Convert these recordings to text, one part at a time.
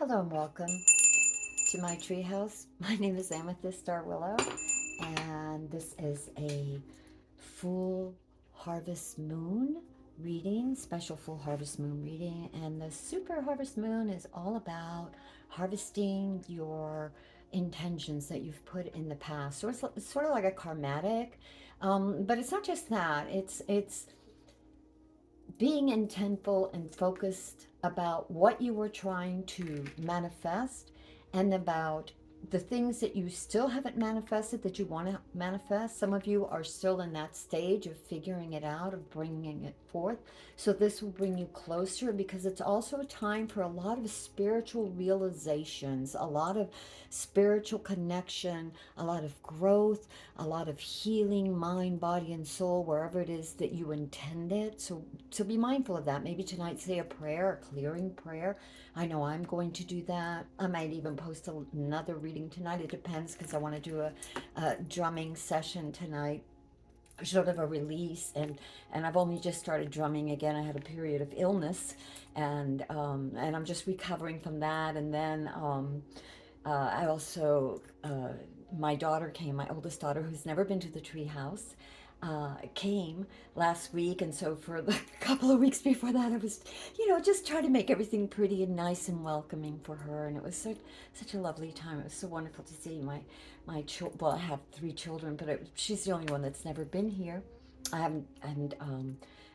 Hello and welcome to my treehouse. My name is Amethyst Star Willow, and this is a full harvest moon reading, special full harvest moon reading. And the super harvest moon is all about harvesting your intentions that you've put in the past. So it's sort of like a karmatic, but it's not just that. It's being intentful and focused about what you were trying to manifest and about the things that you still haven't manifested that you want to manifest. Some of you are still in that stage of figuring it out, of bringing it forth. So this will bring you closer because it's also a time for a lot of spiritual realizations, a lot of spiritual connection, a lot of growth, a lot of healing, mind, body, and soul, wherever it is that you intend it. So be mindful of that. Maybe tonight say a prayer, a clearing prayer. I know I'm going to do that. I might even post another reading tonight. It depends because I want to do a drumming session tonight, sort of a release, and I've only just started drumming again. I had a period of illness, and I'm just recovering from that. And then I also my daughter came, my oldest daughter, who's never been to the tree house, came last week. And so for the couple of weeks before that, I was, just trying to make everything pretty and nice and welcoming for her. And it was such a lovely time. It was so wonderful to see well, I have three children, but she's the only one that's never been here. I haven't, and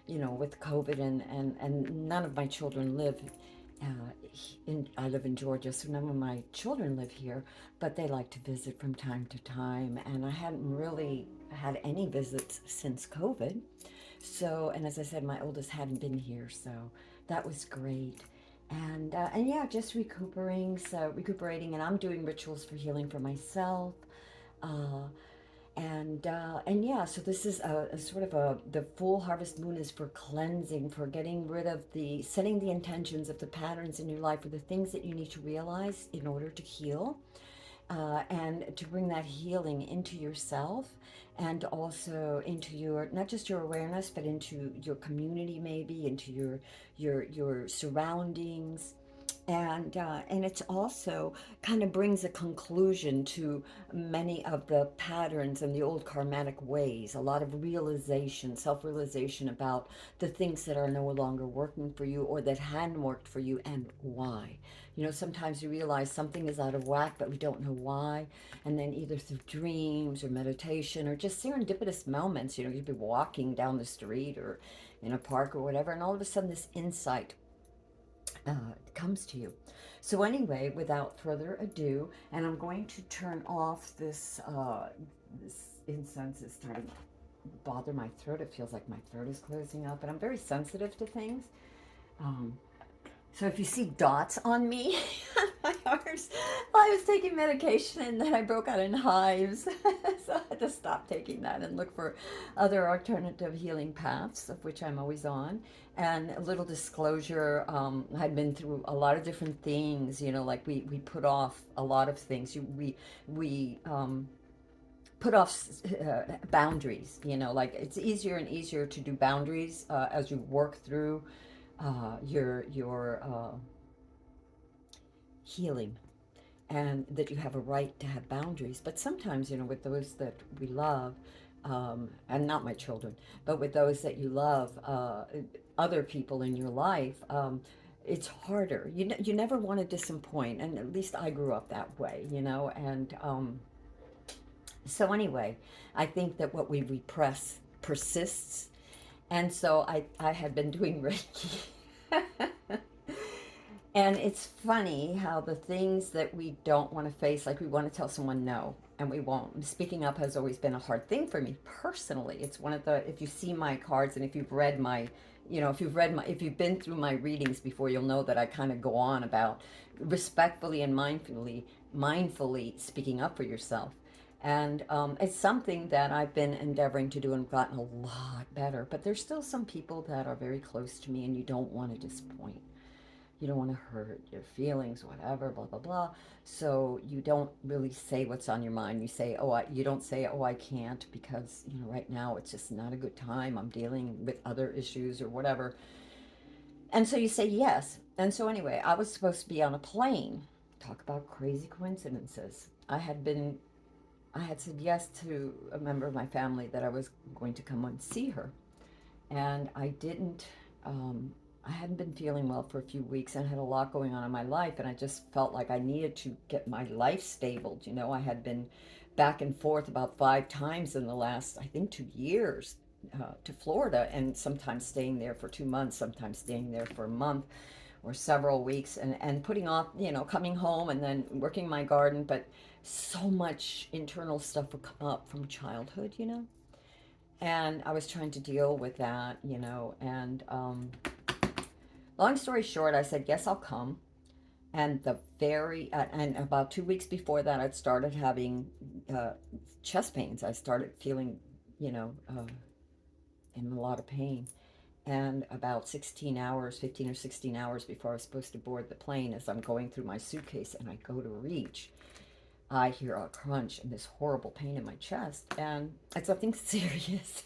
with COVID and none of my children live I live in Georgia, so none of my children live here, but they like to visit from time to time. And I hadn't really had any visits since COVID. So, and as I said, my oldest hadn't been here, so that was great. And yeah, just recuperating, and I'm doing rituals for healing for myself. Uh, and yeah, so this is a sort of the full harvest moon is for cleansing, for getting rid of setting the intentions of the patterns in your life, or the things that you need to realize in order to heal, and to bring that healing into yourself, and also into your, not just your awareness, but into your community, maybe into your surroundings. And it's also kind of brings a conclusion to many of the patterns and the old karmatic ways, a lot of realization, self-realization about the things that are no longer working for you, or that hadn't worked for you, and why. Sometimes you realize something is out of whack, but we don't know why. And then either through dreams or meditation or just serendipitous moments, you'd be walking down the street or in a park or whatever, and all of a sudden this insight comes to you. So anyway, without further ado, and I'm going to turn off this incense is starting to bother my throat. It feels like my throat is closing up, and I'm very sensitive to things. Um, so if you see dots on me, my arms, well, I was taking medication and then I broke out in hives. So I had to stop taking that and look for other alternative healing paths, of which I'm always on. And a little disclosure, I'd been through a lot of different things, like we put off a lot of things. We put off boundaries, like it's easier and easier to do boundaries as you work through your healing, and that you have a right to have boundaries. But sometimes, with those that we love, and not my children, but with those that you love, other people in your life, it's harder. You never want to disappoint, and at least I grew up that way, and so anyway, I think that what we repress persists. And so I had been doing Reiki. And it's funny how the things that we don't want to face, like we want to tell someone no, and we won't. Speaking up has always been a hard thing for me personally. It's one of the, if you see my cards and if you've read my, if you've been through my readings before, you'll know that I kind of go on about respectfully and mindfully speaking up for yourself. And it's something that I've been endeavoring to do and gotten a lot better. But there's still some people that are very close to me, and you don't want to disappoint. You don't want to hurt your feelings, whatever, blah, blah, blah. So you don't really say what's on your mind. You say, you don't say, I can't because, right now it's just not a good time. I'm dealing with other issues or whatever. And so you say yes. And so anyway, I was supposed to be on a plane. Talk about crazy coincidences. I had said yes to a member of my family that I was going to come and see her. And I didn't, I hadn't been feeling well for a few weeks and had a lot going on in my life. And I just felt like I needed to get my life stabled. You know, I had been back and forth about 5 times in the last, I think, 2 years to Florida, and sometimes staying there for 2 months, sometimes staying there for a month or several weeks, and putting off, you know, coming home and then working my garden. But so much internal stuff would come up from childhood, you know, and I was trying to deal with that, you know. And long story short, I said, yes, I'll come. And and about 2 weeks before that, I'd started having uh, chest pains. I started feeling, you know, in a lot of pain. And about 16 hours, 15 or 16 hours before I was supposed to board the plane, as I'm going through my suitcase and I go to reach, I hear a crunch and this horrible pain in my chest. And it's nothing serious.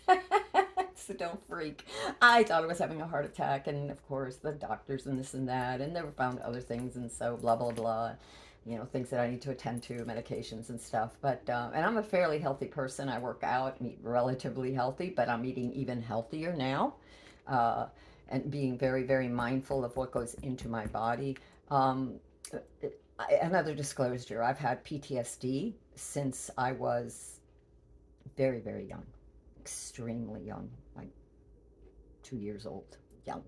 So don't freak. I thought I was having a heart attack. And of course, the doctors and this and that. And they were found other things. And so blah, blah, blah. You know, things that I need to attend to, medications and stuff. But, and I'm a fairly healthy person. I work out and eat relatively healthy, but I'm eating even healthier now, uh, and being very, very mindful of what goes into my body. Um, Another disclosure, I've had PTSD since I was very, very young, extremely young, like 2 years old, young.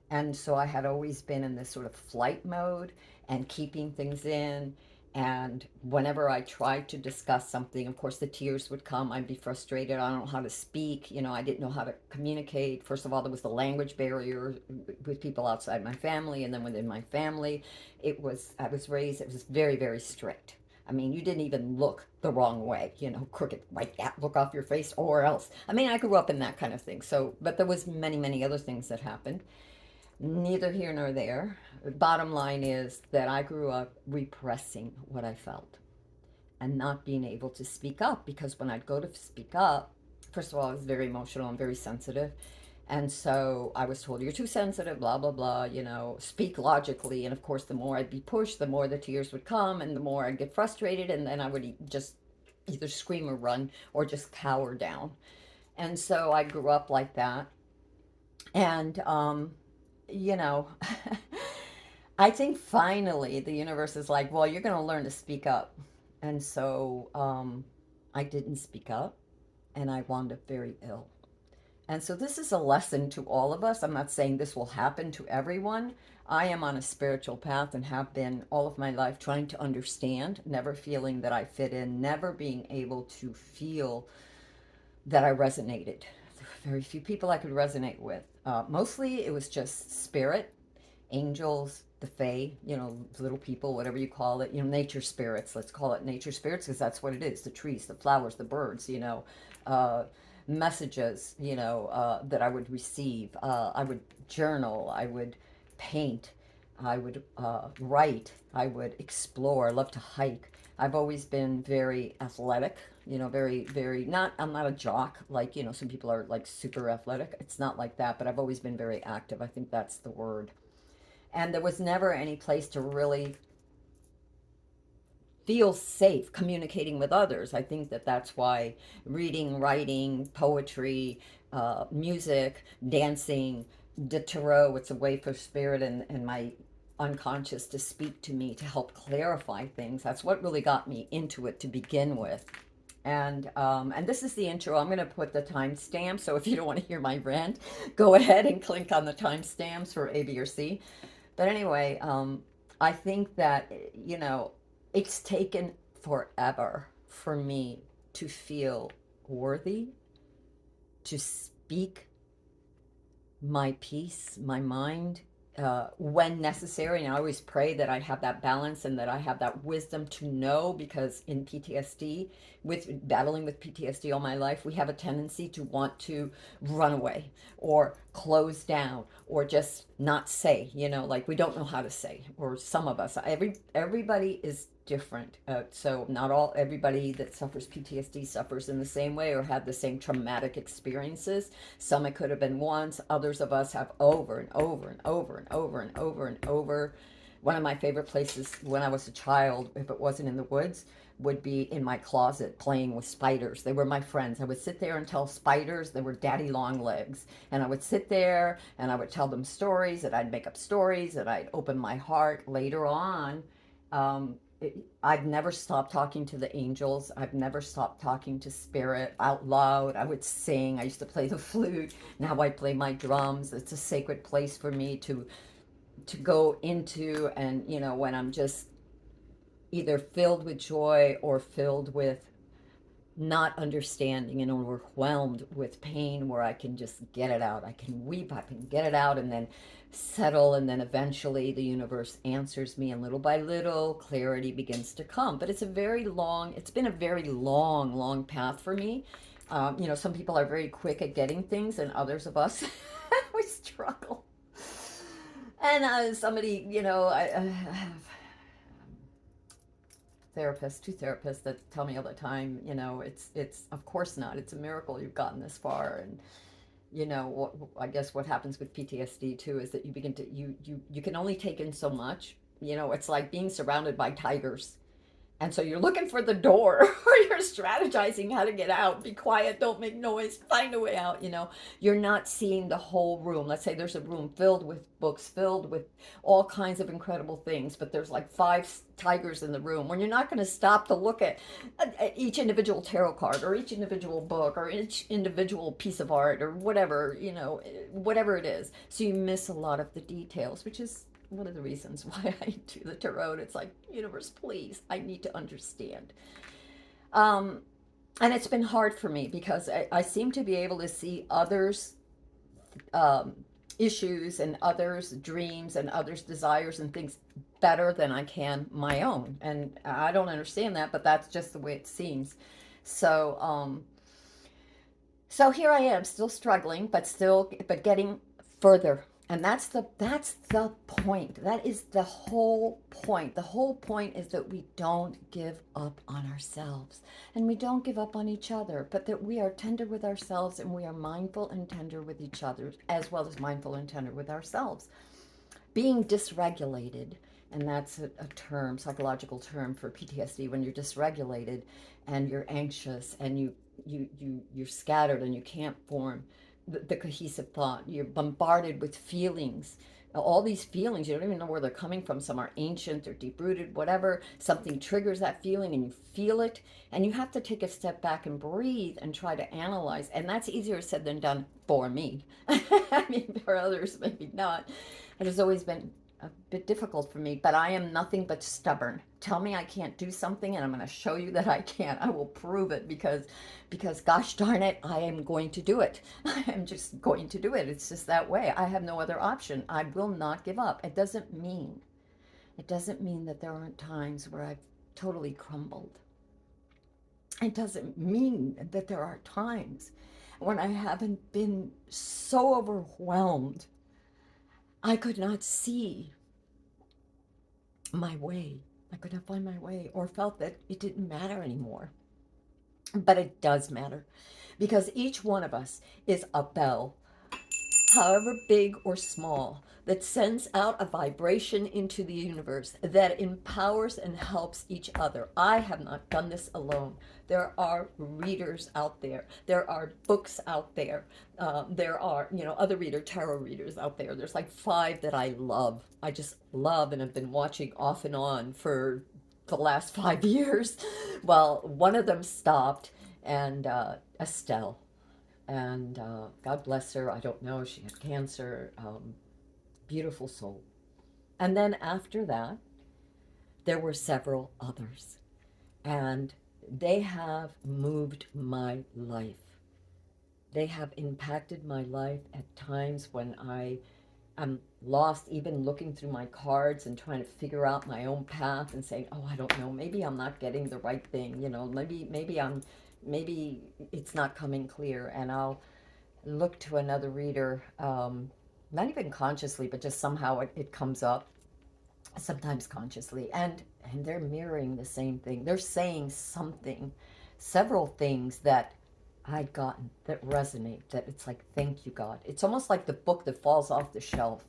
And so I had always been in this sort of flight mode and keeping things in. And whenever I tried to discuss something, of course, the tears would come. I'd be frustrated. I don't know how to speak. You know, I didn't know how to communicate. First of all, there was the language barrier with people outside my family. And then within my family, I was raised, it was very, very strict. I mean, you didn't even look the wrong way, you know, crooked, wipe that look off your face or else. I mean, I grew up in that kind of thing. So, but there was many, many other things that happened. Neither here nor there. Bottom line is that I grew up repressing what I felt and not being able to speak up, because when I'd go to speak up, first of all, I was very emotional and very sensitive. And so I was told, you're too sensitive, blah, blah, blah, you know, speak logically. And of course, the more I'd be pushed, the more the tears would come and the more I'd get frustrated. And then I would just either scream or run or just cower down. And so I grew up like that. And, you know, I think finally the universe is like, well, you're going to learn to speak up. And so I didn't speak up and I wound up very ill. And so this is a lesson to all of us. I'm not saying this will happen to everyone. I am on a spiritual path and have been all of my life trying to understand, never feeling that I fit in, never being able to feel that I resonated. There were very few people I could resonate with. Mostly it was just spirit, angels, the fae, you know, little people, whatever you call it, you know, nature spirits. Let's call it nature spirits because that's what it is. The trees, the flowers, the birds, you know, uh, messages, you know, that I would receive. I would journal, I would paint, I would write, I would explore. I love to hike. I've always been very athletic, you know, very, very, not, I'm not a jock, like, you know, some people are like super athletic. It's not like that, but I've always been very active. I think that's the word. And there was never any place to really feel safe communicating with others. I think that that's why reading, writing, poetry, music, dancing, the tarot, it's a way for spirit and my unconscious to speak to me to help clarify things. That's what really got me into it to begin with. And this is the intro. I'm going to put the timestamp. So if you don't want to hear my rant, go ahead and click on the timestamps for A, B, or C. But anyway, I think that, you know, it's taken forever for me to feel worthy to speak my piece, my mind, when necessary. And I always pray that I have that balance and that I have that wisdom to know, because in PTSD, with battling with PTSD all my life, we have a tendency to want to run away or close down or just not say, you know, like we don't know how to say, or some of us, everybody is different. So not everybody that suffers PTSD suffers in the same way or had the same traumatic experiences. Some it could have been once, others of us have over and over and over and over and over and over. One of my favorite places when I was a child, if it wasn't in the woods, would be in my closet playing with spiders. They were my friends. I would sit there and tell spiders they were daddy long legs. And I would sit there and I would tell them stories, and I'd make up stories, and I'd open my heart. Later on, I've never stopped talking to the angels. I've never stopped talking to spirit out loud. I would sing. I used to play the flute. Now I play my drums. It's a sacred place for me to go into, and when I'm just either filled with joy or filled with not understanding and overwhelmed with pain, where I can just get it out. I can weep, I can get it out, and then settle, and then eventually the universe answers me, and little by little clarity begins to come. But it's been a very long path for me. Some people are very quick at getting things, and others of us we struggle. And somebody, I have two therapists that tell me all the time, it's of course not. It's a miracle you've gotten this far. And I guess what happens with PTSD too is that you begin to you can only take in so much. It's like being surrounded by tigers. And so you're looking for the door, or you're strategizing how to get out. Be quiet, don't make noise, find a way out. You're not seeing the whole room. Let's say there's a room filled with books, filled with all kinds of incredible things, but there's like five tigers in the room. When you're not going to stop to look at each individual tarot card, or each individual book, or each individual piece of art, or whatever, whatever it is. So you miss a lot of the details, which is one of the reasons why I do the tarot. It's like, universe, please, I need to understand. And it's been hard for me because I seem to be able to see others' issues and others' dreams and others' desires and things better than I can my own. And I don't understand that, but that's just the way it seems. So, so here I am, still struggling, but getting further. And that's the point. That is the whole point. The whole point is that we don't give up on ourselves, and we don't give up on each other, but that we are tender with ourselves, and we are mindful and tender with each other, as well as mindful and tender with ourselves. Being dysregulated, and that's a term, psychological term for PTSD, when you're dysregulated and you're anxious and you're scattered and you can't form the cohesive thought. You're bombarded with feelings, all these feelings. You don't even know where they're coming from. Some are ancient or deep rooted, whatever. Something triggers that feeling and you feel it, and you have to take a step back and breathe and try to analyze. And that's easier said than done for me. I mean, for others maybe not. It has always been a bit difficult for me, but I am nothing but stubborn. Tell me I can't do something, and I'm going to show you that I can. I will prove it, because gosh darn it, I am going to do it. I am just going to do it. It's just that way. I have no other option. I will not give up. It doesn't mean that there aren't times where I've totally crumbled. It doesn't mean that there are times when I haven't been so overwhelmed I could not see my way. I could not find my way, or felt that it didn't matter anymore. But it does matter, because each one of us is a bell, however big or small, that sends out a vibration into the universe that empowers and helps each other. I have not done this alone. There are readers out there. There are books out there. There are, other tarot readers out there. There's like 5 that I love. I just love, and have been watching off and on for the last 5 years. Well, one of them stopped, and Estelle. And God bless her. I don't know. She had cancer. Beautiful soul. And then after that, there were several others. And they have moved my life. They have impacted my life at times when I'm lost, even looking through my cards and trying to figure out my own path and saying, oh, I don't know, maybe I'm not getting the right thing. Maybe it's not coming clear, and I'll look to another reader, not even consciously, but just somehow it comes up, sometimes consciously. And and they're mirroring the same thing. They're saying something, several things that I'd gotten that resonate, that it's like, thank you, God. It's almost like the book that falls off the shelf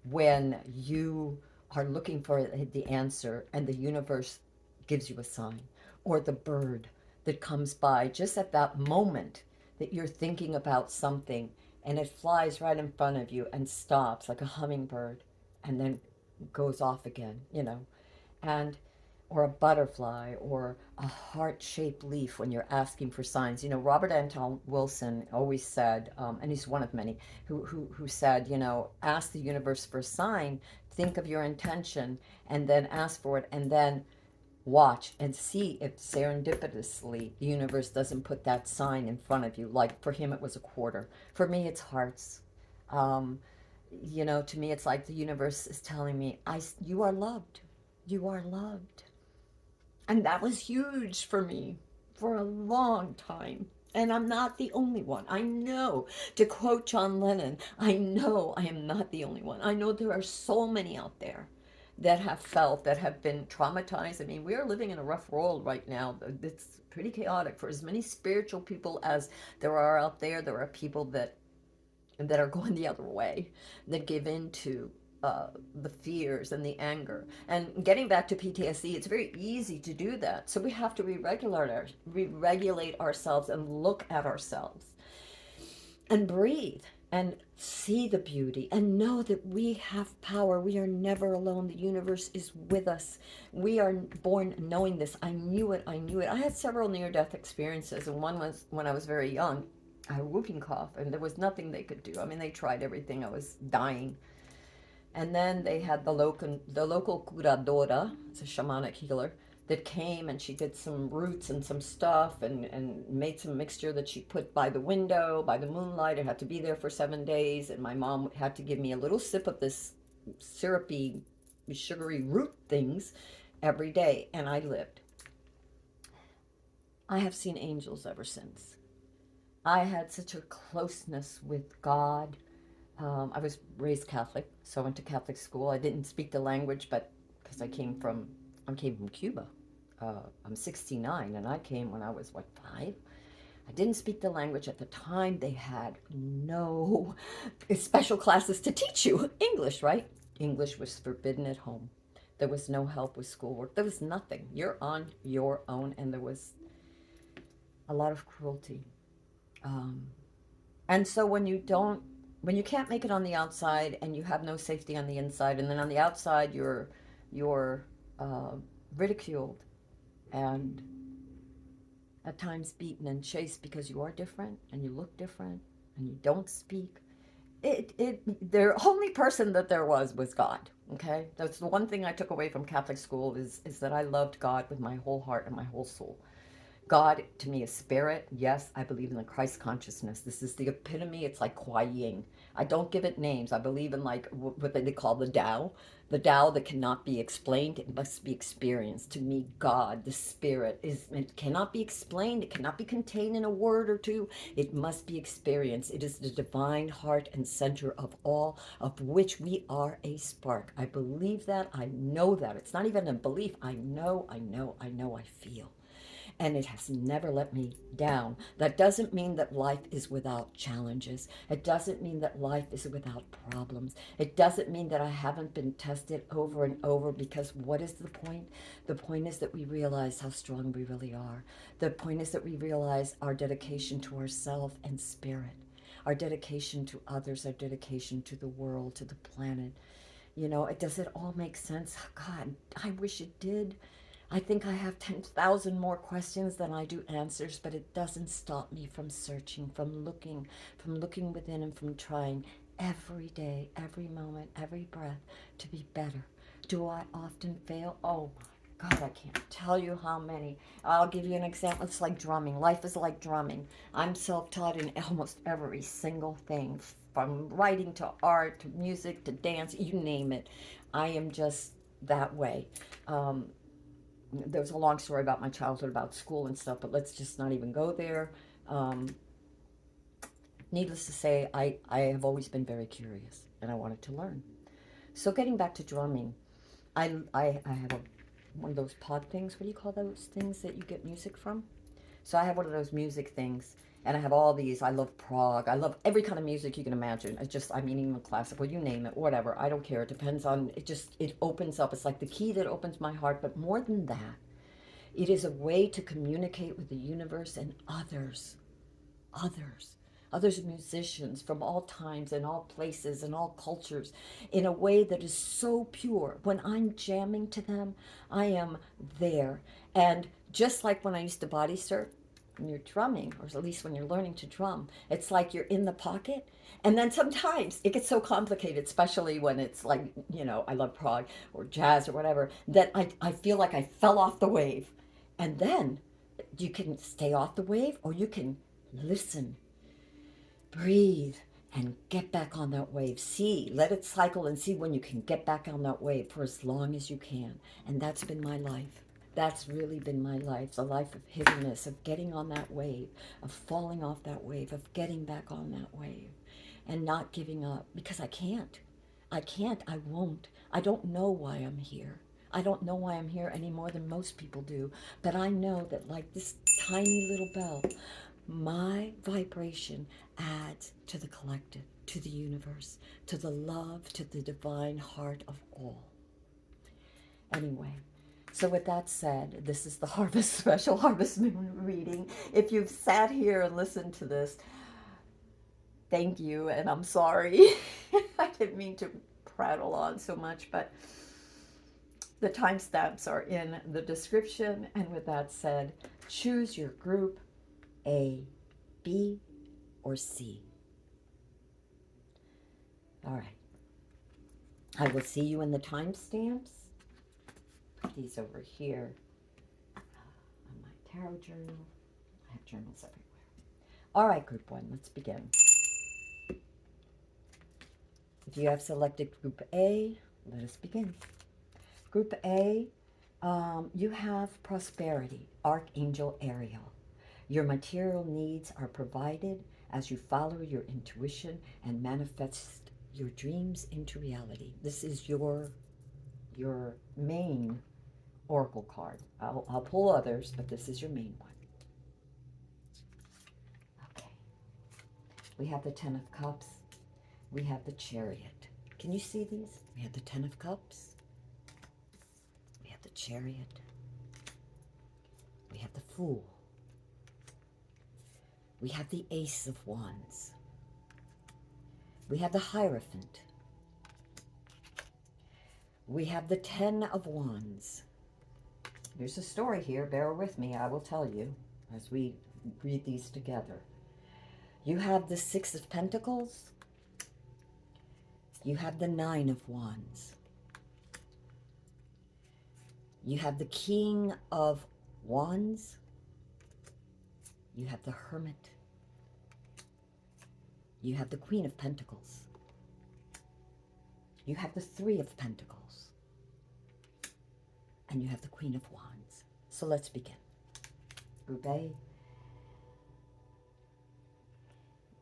when you are looking for the answer and the universe gives you a sign, or the bird that comes by just at that moment that you're thinking about something and it flies right in front of you and stops like a hummingbird and then goes off again, and or a butterfly or a heart-shaped leaf when you're asking for signs. Robert Anton Wilson always said, and he's one of many, who said, ask the universe for a sign, think of your intention, and then ask for it, and then watch and see if serendipitously the universe doesn't put that sign in front of you. Like for him, it was a quarter. For me, it's hearts. Um, to me, it's like the universe is telling me, you are loved. You are loved. And that was huge for me for a long time. And I'm not the only one. I know, to quote John Lennon, I know I am not the only one. I know there are so many out there that have felt, that have been traumatized. I mean, we are living in a rough world right now. It's pretty chaotic. For as many spiritual people as there are out there, there are people that are going the other way, that give in to the fears and the anger. And getting back to PTSD, it's very easy to do that. So we have to re-regulate ourselves and look at ourselves and breathe and see the beauty and know that we have power. We are never alone. The universe is with us. We are born knowing this. I knew it. I knew it. I had several near-death experiences, and one was when I was very young. I had a whooping cough, and there was nothing they could do. I mean, they tried everything. I was dying. And then they had the local curadora, it's a shamanic healer, that came, and she did some roots and some stuff, and made some mixture that she put by the window, by the moonlight. It had to be there for 7 days, and my mom had to give me a little sip of this syrupy, sugary root things every day, and I lived. I have seen angels ever since. I had such a closeness with God. I was raised Catholic, so I went to Catholic school. I didn't speak the language, but because I came from Cuba. I'm 69, and I came when I was, what, 5? I didn't speak the language at the time. They had no special classes to teach you English, right? English was forbidden at home. There was no help with schoolwork. There was nothing. You're on your own, and there was a lot of cruelty. Um, and so when you can't make it on the outside and you have no safety on the inside, and then on the outside you're uh, ridiculed and at times beaten and chased because you are different and you look different and you don't speak. The only person that there was God. Okay, that's the one thing I took away from Catholic school is that I loved God with my whole heart and my whole soul. God to me is spirit. Yes, I believe in the Christ consciousness. This is the epitome. It's like Kuai Yin. I don't give it names. I believe in like what they call the Tao that cannot be explained. It must be experienced. To me, God, the spirit, it cannot be explained. It cannot be contained in a word or two. It must be experienced. It is the divine heart and center of all, of which we are a spark. I believe that. I know that. It's not even a belief. I know, I feel, and it has never let me down. That doesn't mean that life is without challenges. It doesn't mean that life is without problems. It doesn't mean that I haven't been tested over and over, because what is the point? The point is that we realize how strong we really are. The point is that we realize our dedication to ourself and spirit, our dedication to others, our dedication to the world, to the planet. Does it all make sense? God, I wish it did. I think I have 10,000 more questions than I do answers, but it doesn't stop me from searching, from looking within, and from trying every day, every moment, every breath to be better. Do I often fail? Oh my God, I can't tell you how many. I'll give you an example. It's like drumming. Life is like drumming. I'm self-taught in almost every single thing, from writing to art to music to dance, you name it. I am just that way. There's a long story about my childhood, about school and stuff, but let's just not even go there. Um, Needless to say, I have always been very curious, and I wanted to learn. So getting back to drumming, I have a one of those pod things. What do you call those things that you get music from? So I have one of those music things, and I have all these. I love prog. I love every kind of music you can imagine. I mean, even classical, you name it, whatever. I don't care. It depends on, it opens up. It's like the key that opens my heart. But more than that, it is a way to communicate with the universe and others. Others. Others musicians from all times and all places and all cultures in a way that is so pure. When I'm jamming to them, I am there. And just like when I used to body surf, when you're drumming, or at least when you're learning to drum, it's like you're in the pocket. And then sometimes it gets so complicated, especially when it's like, I love prog or jazz or whatever, that I feel like I fell off the wave. And then you can stay off the wave, or you can listen, breathe, and get back on that wave. See, let it cycle and see when you can get back on that wave for as long as you can. And that's been my life. That's really been my life. It's a life of hiddenness, of getting on that wave, of falling off that wave, of getting back on that wave, and not giving up, because I can't. I can't. I won't. I don't know why I'm here. I don't know why I'm here any more than most people do, but I know that, like this tiny little bell, my vibration adds to the collective, to the universe, to the love, to the divine heart of all. Anyway, so with that said, this is the Harvest Special Harvest Moon reading. If you've sat here and listened to this, thank you, and I'm sorry. I didn't mean to prattle on so much, but the timestamps are in the description. And with that said, choose your group A, B, or C. All right. I will see you in the timestamps. Put these over here on my tarot journal. I have journals everywhere. All right, group 1, let's begin. If you have selected group A, let us begin. Group A, you have prosperity, Archangel Ariel. Your material needs are provided as you follow your intuition and manifest your dreams into reality. This is your main oracle card. I'll pull others, but this is your main one. Okay. We have the Ten of Cups. We have the Chariot. Can you see these? We have the Ten of Cups. We have the Chariot. We have the Fool. We have the Ace of Wands. We have the Hierophant. We have the Ten of Wands. There's a story here. Bear with me. I will tell you as we read these together. You have the Six of Pentacles. You have the Nine of Wands. You have the King of Wands. You have the Hermit. You have the Queen of Pentacles. You have the Three of Pentacles. And you have the Queen of Wands. So let's begin. Group A.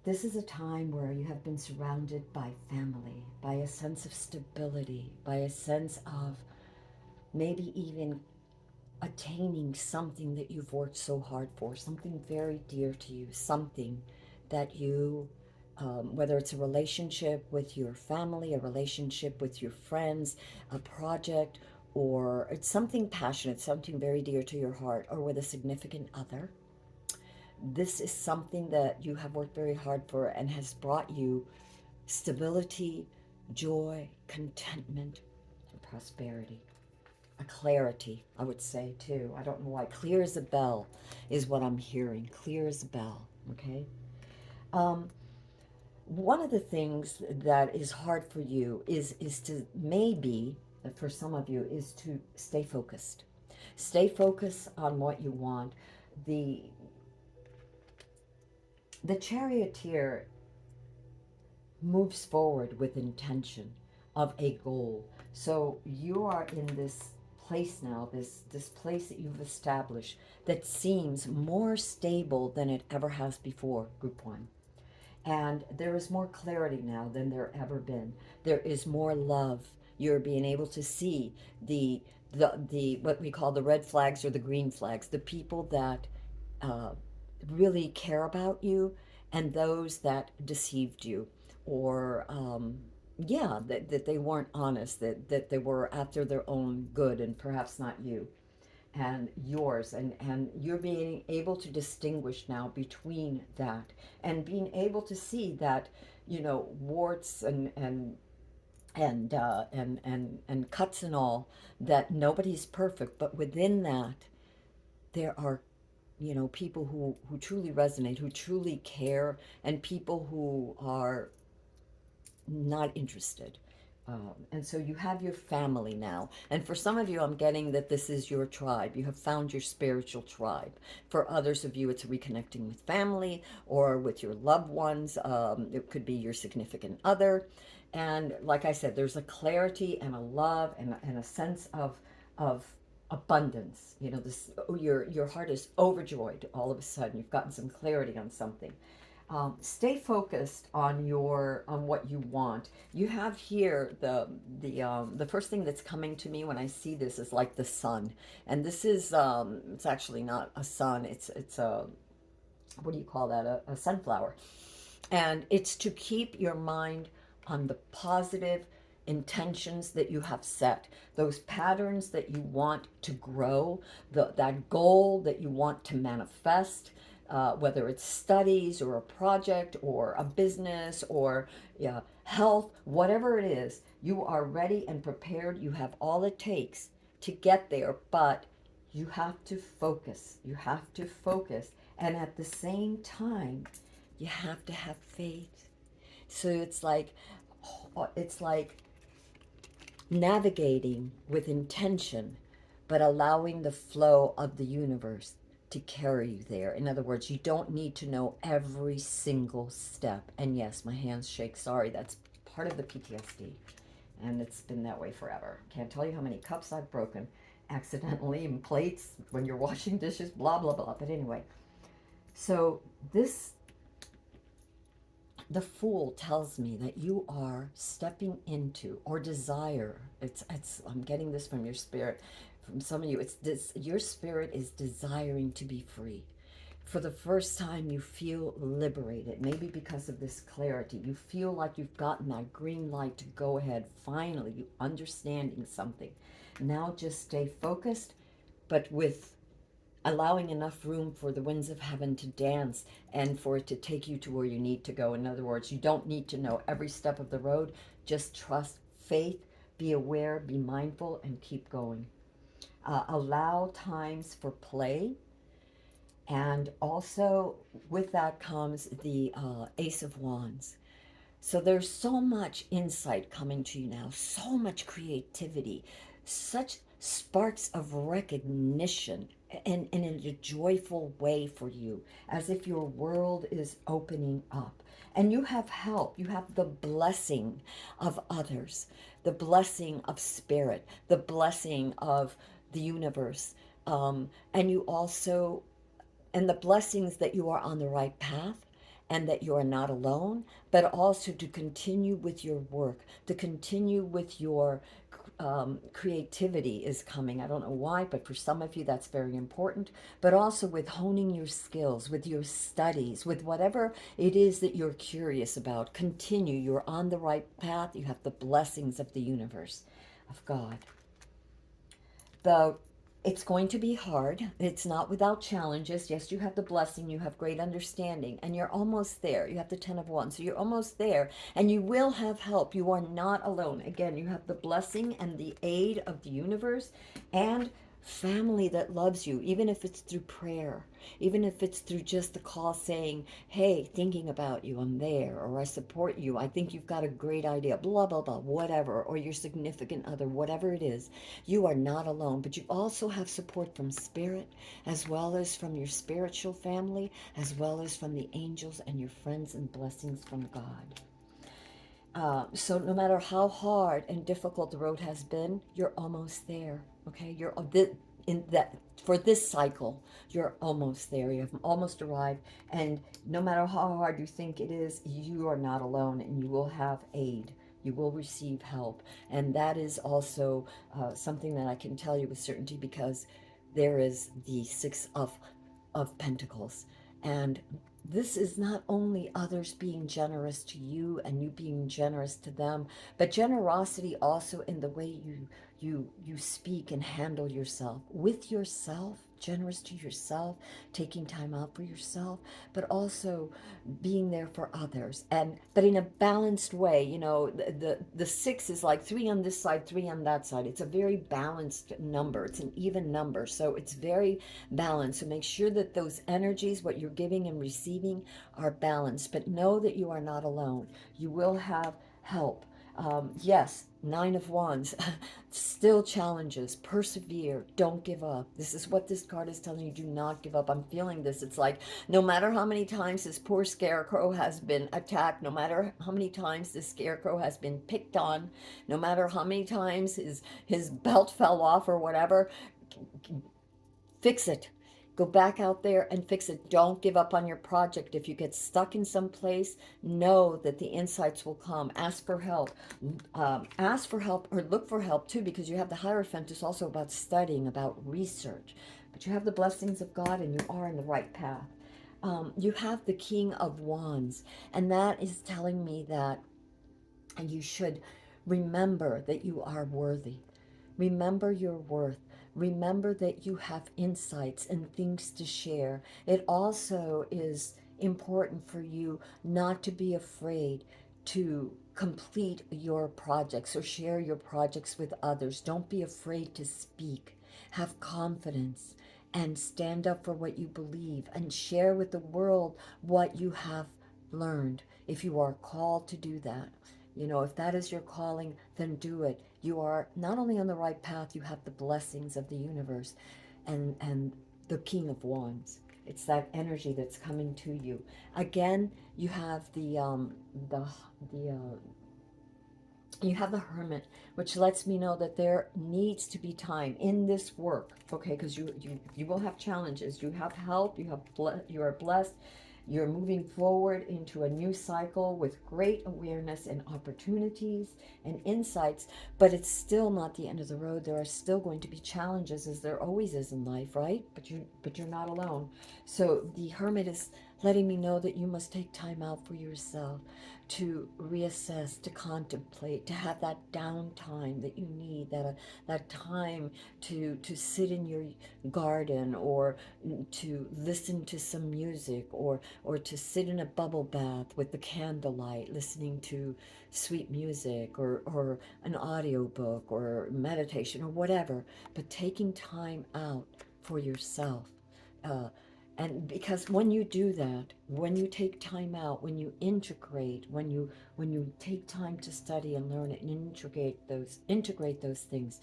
This is a time where you have been surrounded by family, by a sense of stability, by a sense of maybe even attaining something that you've worked so hard for, something very dear to you, something that you, whether it's a relationship with your family, a relationship with your friends, a project, or it's something passionate, something very dear to your heart, or with a significant other. This is something that you have worked very hard for and has brought you stability, joy, contentment, and prosperity. A clarity, I would say, too. I don't know why. Clear as a bell is what I'm hearing. Clear as a bell, okay? One of the things that is hard for you is to maybe, for some of you, is to stay focused. Stay focused on what you want. The Charioteer moves forward with intention of a goal. So you are in this place now, this place that you've established that seems more stable than it ever has before, Group 1. And there is more clarity now than there ever been. There is more love. You're being able to see the the what we call the red flags or the green flags, the people that uh, really care about you, and those that deceived you, or yeah, that they weren't honest, that they were after their own good and perhaps not you and yours, and you're being able to distinguish now between that, and being able to see that, warts and cuts and all, that nobody's perfect, but within that there are, people who truly resonate, who truly care, and people who are not interested. And so you have your family now. And for some of you, I'm getting that this is your tribe. You have found your spiritual tribe. For others of you, it's reconnecting with family or with your loved ones. It could be your significant other. And like I said, there's a clarity and a love and a sense of abundance. This, your heart is overjoyed all of a sudden. You've gotten some clarity on something. Stay focused on what you want. You have here the first thing that's coming to me when I see this is like the sun, and this is it's actually not a sun. It's a, what do you call that, a sunflower, and it's to keep your mind on the positive intentions that you have set, those patterns that you want to grow, that goal that you want to manifest, whether it's studies or a project or a business or, yeah, health, whatever it is, you are ready and prepared. You have all it takes to get there, but you have to focus. You have to focus. And at the same time, you have to have faith. So it's like navigating with intention, but allowing the flow of the universe to carry you there. In other words, you don't need to know every single step. And yes, my hands shake. Sorry, that's part of the PTSD. And it's been that way forever. Can't tell you how many cups I've broken accidentally, and plates when you're washing dishes, blah, blah, blah. But anyway, so the Fool tells me that you are stepping into, or desire, it's I'm getting this from your spirit, from some of you, it's this, your spirit is desiring to be free. For the first time, you feel liberated, maybe because of this clarity. You feel like you've gotten that green light to go ahead. Finally, you understanding something. Now just stay focused, but with allowing enough room for the winds of heaven to dance and for it to take you to where you need to go. In other words, you don't need to know every step of the road. Just trust, faith, be aware, be mindful, and keep going. Allow times for play. And also with that comes the Ace of Wands. So there's so much insight coming to you now, so much creativity, such sparks of recognition, and in a joyful way for you, as if your world is opening up. And you have help. You have the blessing of others, the blessing of spirit, the blessing of the universe. And you also, and the blessings that you are on the right path and that you are not alone, but also to continue with your work, to continue with your creativity is coming. I don't know why, but for some of you that's very important. But also with honing your skills, with your studies, with whatever it is that you're curious about. Continue. You're on the right path. You have the blessings of the universe, of God. The It's going to be hard. It's not without challenges. Yes, you have the blessing, you have great understanding, and you're almost there. You have the 10 of Wands, so you're almost there, and you will have help. You are not alone. Again, you have the blessing and the aid of the universe, and family that loves you, even if it's through prayer, even if it's through just the call saying, hey, thinking about you, I'm there, or I support you, I think you've got a great idea, blah, blah, blah, whatever, or your significant other, whatever it is. You are not alone, but you also have support from spirit, as well as from your spiritual family, as well as from the angels and your friends, and blessings from God. So no matter how hard and difficult the road has been, you're almost there. Okay, you're in that, for this cycle, you're almost there. You have almost arrived, and no matter how hard you think it is, you are not alone, and you will have aid. You will receive help. And that is also something that I can tell you with certainty, because there is the Six of Pentacles. And this is not only others being generous to you and you being generous to them, but generosity also in the way you speak and handle yourself. With yourself, generous to yourself, taking time out for yourself, but also being there for others, and but in a balanced way. You know, the six is like three on this side, three on that side. It's a very balanced number. It's an even number, so it's very balanced. So make sure that those energies, what you're giving and receiving, are balanced. But know that you are not alone. You will have help. Yes, Nine of Wands, still challenges, persevere, don't give up. This is what this card is telling you. Do not give up. I'm feeling this. It's like, no matter how many times this poor scarecrow has been attacked, no matter how many times this scarecrow has been picked on, no matter how many times his belt fell off or whatever, fix it. Go back out there and fix it. Don't give up on your project. If you get stuck in some place, know that the insights will come. Ask for help. Ask for help, or look for help too, because you have the Hierophant. It's also about studying, about research. But you have the blessings of God and you are in the right path. You have the King of Wands, and that is telling me that you should remember that you are worthy. Remember your worth. Remember that you have insights and things to share. It also is important for you not to be afraid to complete your projects or share your projects with others. Don't be afraid to speak. Have confidence and stand up for what you believe and share with the world what you have learned, if you are called to do that. You know, if that is your calling, then do it. You are not only on the right path, you have the blessings of the universe and the King of Wands. It's that energy that's coming to you. Again, you have you have the Hermit, which lets me know that there needs to be time in this work, okay? Because you will have challenges. You have help. You are blessed. You're moving forward into a new cycle with great awareness and opportunities and insights, but it's still not the end of the road. There are still going to be challenges, as there always is in life, right? But you're not alone. So the Hermit is letting me know that you must take time out for yourself to reassess, to contemplate, to have that downtime that you need, that time to sit in your garden, or to listen to some music, or to sit in a bubble bath with the candlelight, listening to sweet music, or an audiobook or meditation or whatever, but taking time out for yourself. And because when you do that, when you take time out, when you integrate, when you take time to study and learn it and integrate those things,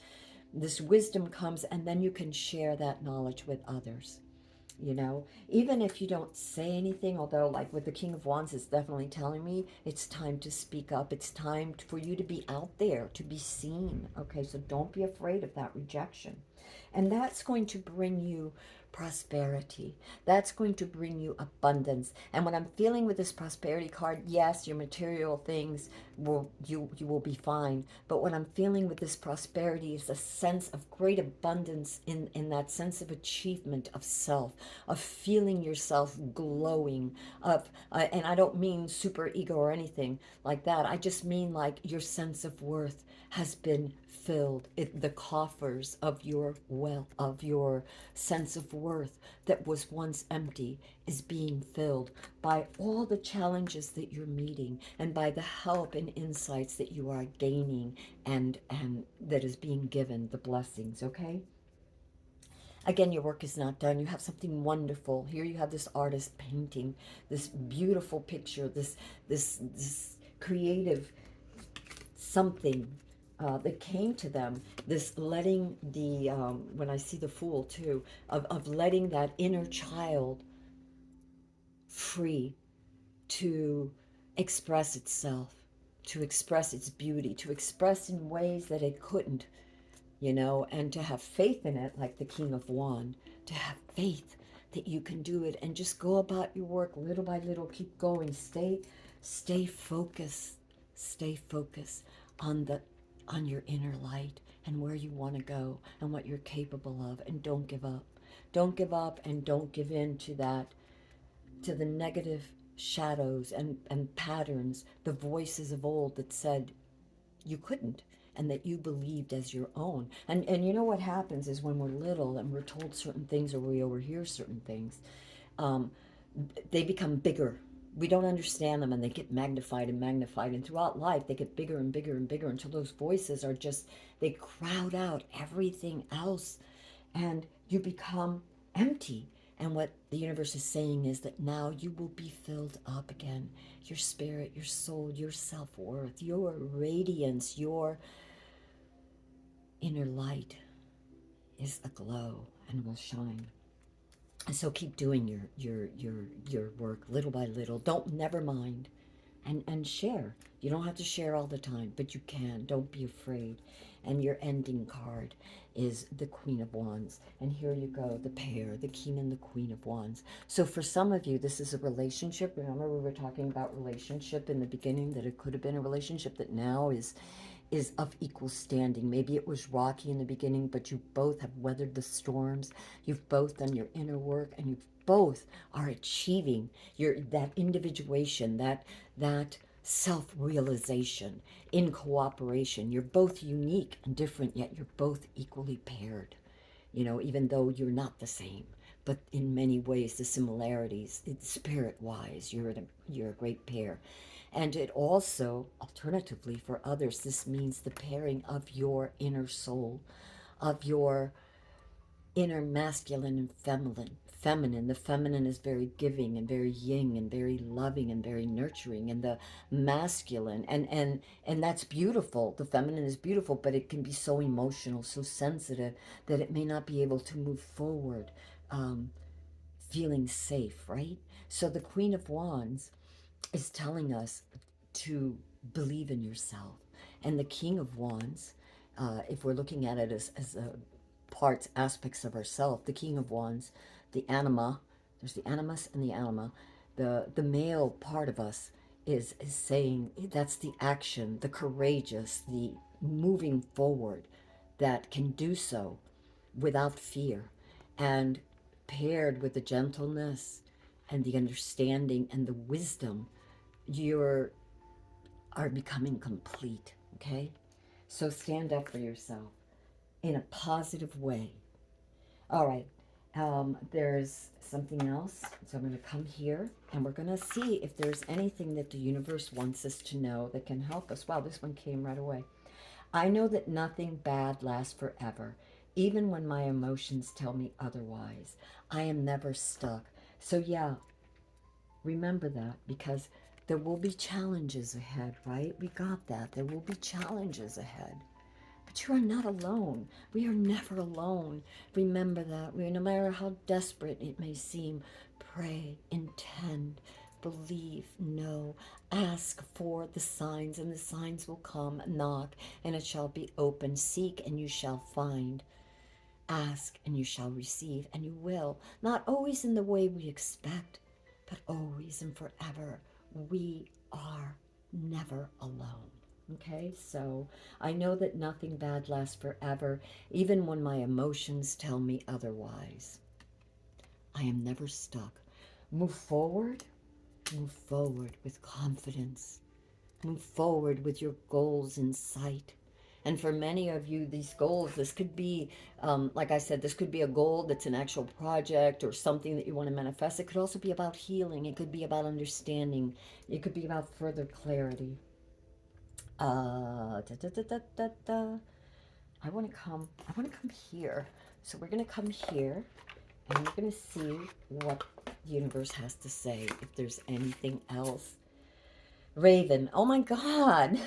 this wisdom comes, and then you can share that knowledge with others. You know, even if you don't say anything, although like with the King of Wands, it's definitely telling me it's time to speak up. It's time for you to be out there, to be seen. Okay, so don't be afraid of that rejection. And that's going to bring you prosperity. That's going to bring you abundance. And what I'm feeling with this prosperity card, yes, your material things you will be fine. But what I'm feeling with this prosperity is a sense of great abundance, in that sense of achievement of self, of feeling yourself glowing, and I don't mean super ego or anything like that. I just mean like your sense of worth has been filled. The coffers of your wealth, of your sense of worth that was once empty, is being filled by all the challenges that you're meeting, and by the help and insights that you are gaining, and that is being given, the blessings. Okay, again, your work is not done. You have something wonderful here. You have this artist painting this beautiful picture, this creative something that came to them, this letting the when I see the Fool too, of letting that inner child free to express itself, to express its beauty, to express in ways that it couldn't, you know, and to have faith in it, like the King of Wands, to have faith that you can do it, and just go about your work little by little. Keep going. Stay focused. Stay focused. on your inner light and where you want to go and what you're capable of, and don't give up. Don't give up, and don't give in to the negative shadows and patterns, the voices of old that said you couldn't and that you believed as your own. And you know what happens is when we're little and we're told certain things or we overhear certain things, um, they become bigger. We don't understand them, and they get magnified and magnified, and throughout life they get bigger and bigger and bigger until those voices are just, they crowd out everything else, and you become empty. And what the universe is saying is that now you will be filled up again. Your spirit, your soul, your self-worth, your radiance, your inner light is aglow and will shine. And so keep doing your work little by little. Don't, never mind, and share. You don't have to share all the time, but you can. Don't be afraid. And your ending card is the Queen of Wands. And here you go, the pair, the King and the Queen of Wands. So for some of you, this is a relationship. Remember, we were talking about relationship in the beginning, that it could have been a relationship that now is of equal standing. Maybe it was rocky in the beginning, but you both have weathered the storms. You've both done your inner work, and you both are achieving that individuation, that self-realization in cooperation. You're both unique and different, yet you're both equally paired. Even though you're not the same, but in many ways the similarities, spirit-wise, you're a great pair. And it also, alternatively for others, this means the pairing of your inner soul, of your inner masculine and feminine. The feminine is very giving and very yin and very loving and very nurturing, and the masculine, and that's beautiful. The feminine is beautiful, but it can be so emotional, so sensitive, that it may not be able to move forward feeling safe, right? So the Queen of Wands is telling us to believe in yourself. And the King of Wands, if we're looking at it as parts, aspects of ourself, the King of Wands, the anima, there's the animus and the anima. The male part of us is saying that's the action, the courageous, the moving forward that can do so without fear, and paired with the gentleness and the understanding and the wisdom, you are becoming complete, okay? So stand up for yourself in a positive way. All right, there's something else. So I'm going to come here, and we're going to see if there's anything that the universe wants us to know that can help us. Wow, this one came right away. I know that nothing bad lasts forever, even when my emotions tell me otherwise. I am never stuck. So yeah, remember that, because there will be challenges ahead, right? We got that. There will be challenges ahead. But you are not alone. We are never alone. Remember that. No matter how desperate it may seem, pray, intend, believe, know, ask for the signs, and the signs will come. Knock, and it shall be open. Seek, and you shall find. Ask, and you shall receive, and you will. Not always in the way we expect, but always and forever. We are never alone. Okay, so I know that nothing bad lasts forever, even when my emotions tell me otherwise. I am never stuck. Move forward with confidence. Move forward with your goals in sight. And for many of you, these goals, this could be, like I said, this could be a goal that's an actual project or something that you want to manifest. It could also be about healing. It could be about understanding. It could be about further clarity. I want to come here. So we're going to come here, and we're going to see what the universe has to say, if there's anything else. Raven, oh my God.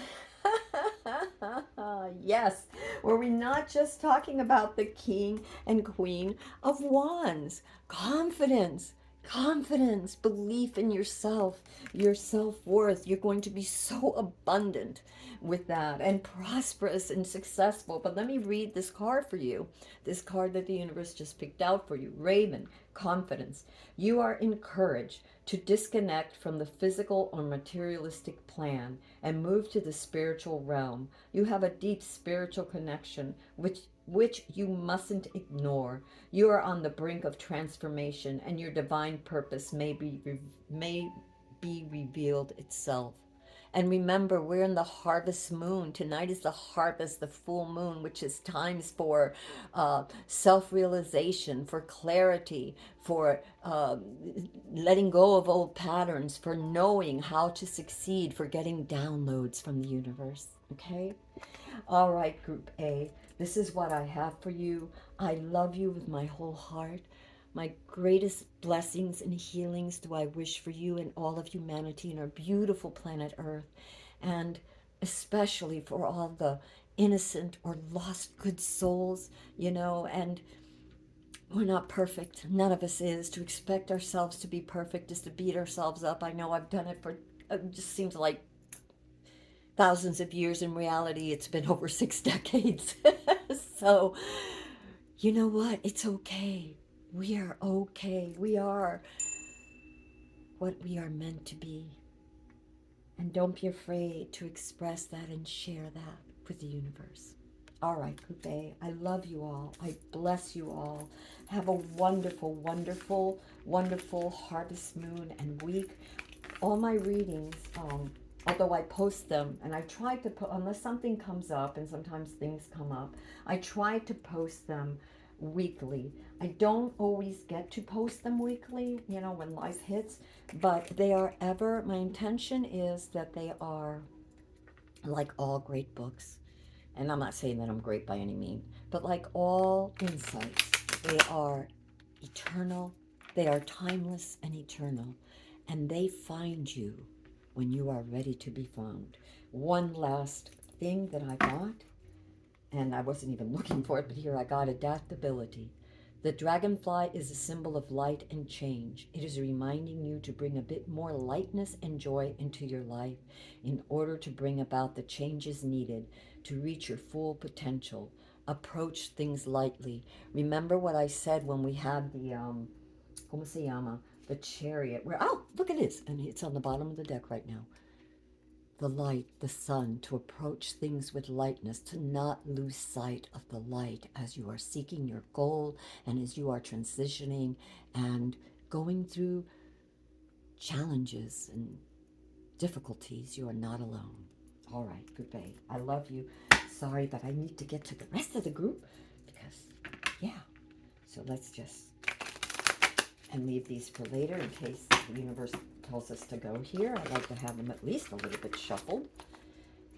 Yes, were we not just talking about the King and Queen of Wands? Confidence, confidence, belief in yourself, your self-worth. You're going to be so abundant with that and prosperous and successful. But let me read this card for you. This card that the universe just picked out for you. Raven, confidence. You are encouraged to disconnect from the physical or materialistic plan and move to the spiritual realm. You have a deep spiritual connection which you mustn't ignore. You are on the brink of transformation, and your divine purpose may be revealed itself. And remember, we're in the harvest moon. Tonight is the harvest, the full moon, which is times for self-realization, for clarity, for letting go of old patterns, for knowing how to succeed, for getting downloads from the universe. Okay? All right, Group A, this is what I have for you. I love you with my whole heart. My greatest blessings and healings do I wish for you and all of humanity and our beautiful planet Earth, and especially for all the innocent or lost good souls, and we're not perfect. None of us is. To expect ourselves to be perfect is to beat ourselves up. I know I've done it for, it just seems like thousands of years. In reality, it's been over 6 decades. So, you know what? It's okay. We are okay. We are what we are meant to be. And don't be afraid to express that and share that with the universe. All right, Group A, I love you all. I bless you all. Have a wonderful, wonderful, wonderful harvest moon and week. All my readings, although I post them, and I try to put, unless something comes up, and sometimes things come up, I try to post them weekly. I don't always get to post them weekly, when life hits, but they are ever, my intention is that they are like all great books. And I'm not saying that I'm great by any means, but like all insights, they are eternal, they are timeless and eternal, and they find you when you are ready to be found. One last thing that I got, and I wasn't even looking for it, but here I got: adaptability. The dragonfly is a symbol of light and change. It is reminding you to bring a bit more lightness and joy into your life in order to bring about the changes needed to reach your full potential. Approach things lightly. Remember what I said when we had the, ¿cómo se llama? The chariot. Where, oh, look at this. And it's on the bottom of the deck right now. The light, the sun, to approach things with lightness, to not lose sight of the light as you are seeking your goal and as you are transitioning and going through challenges and difficulties. You are not alone. All right, Group A, I love you. Sorry, but I need to get to the rest of the group because, yeah. So let's just, and leave these for later in case the universe tells us to go here. I like to have them at least a little bit shuffled.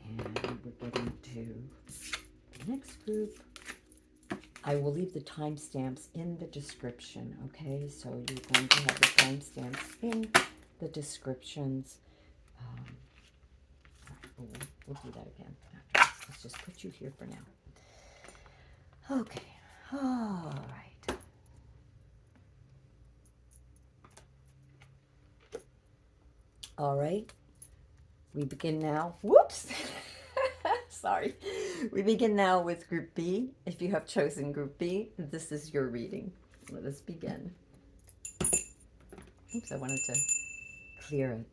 And we're getting to the next group. I will leave the timestamps in the description, okay? So you're going to have the timestamps in the descriptions. All right, we'll do that again. Let's just put you here for now. Okay, all right. All right, we begin now. Whoops! Sorry. We begin now with Group B. If you have chosen Group B, this is your reading. Let us begin. Oops, I wanted to clear it.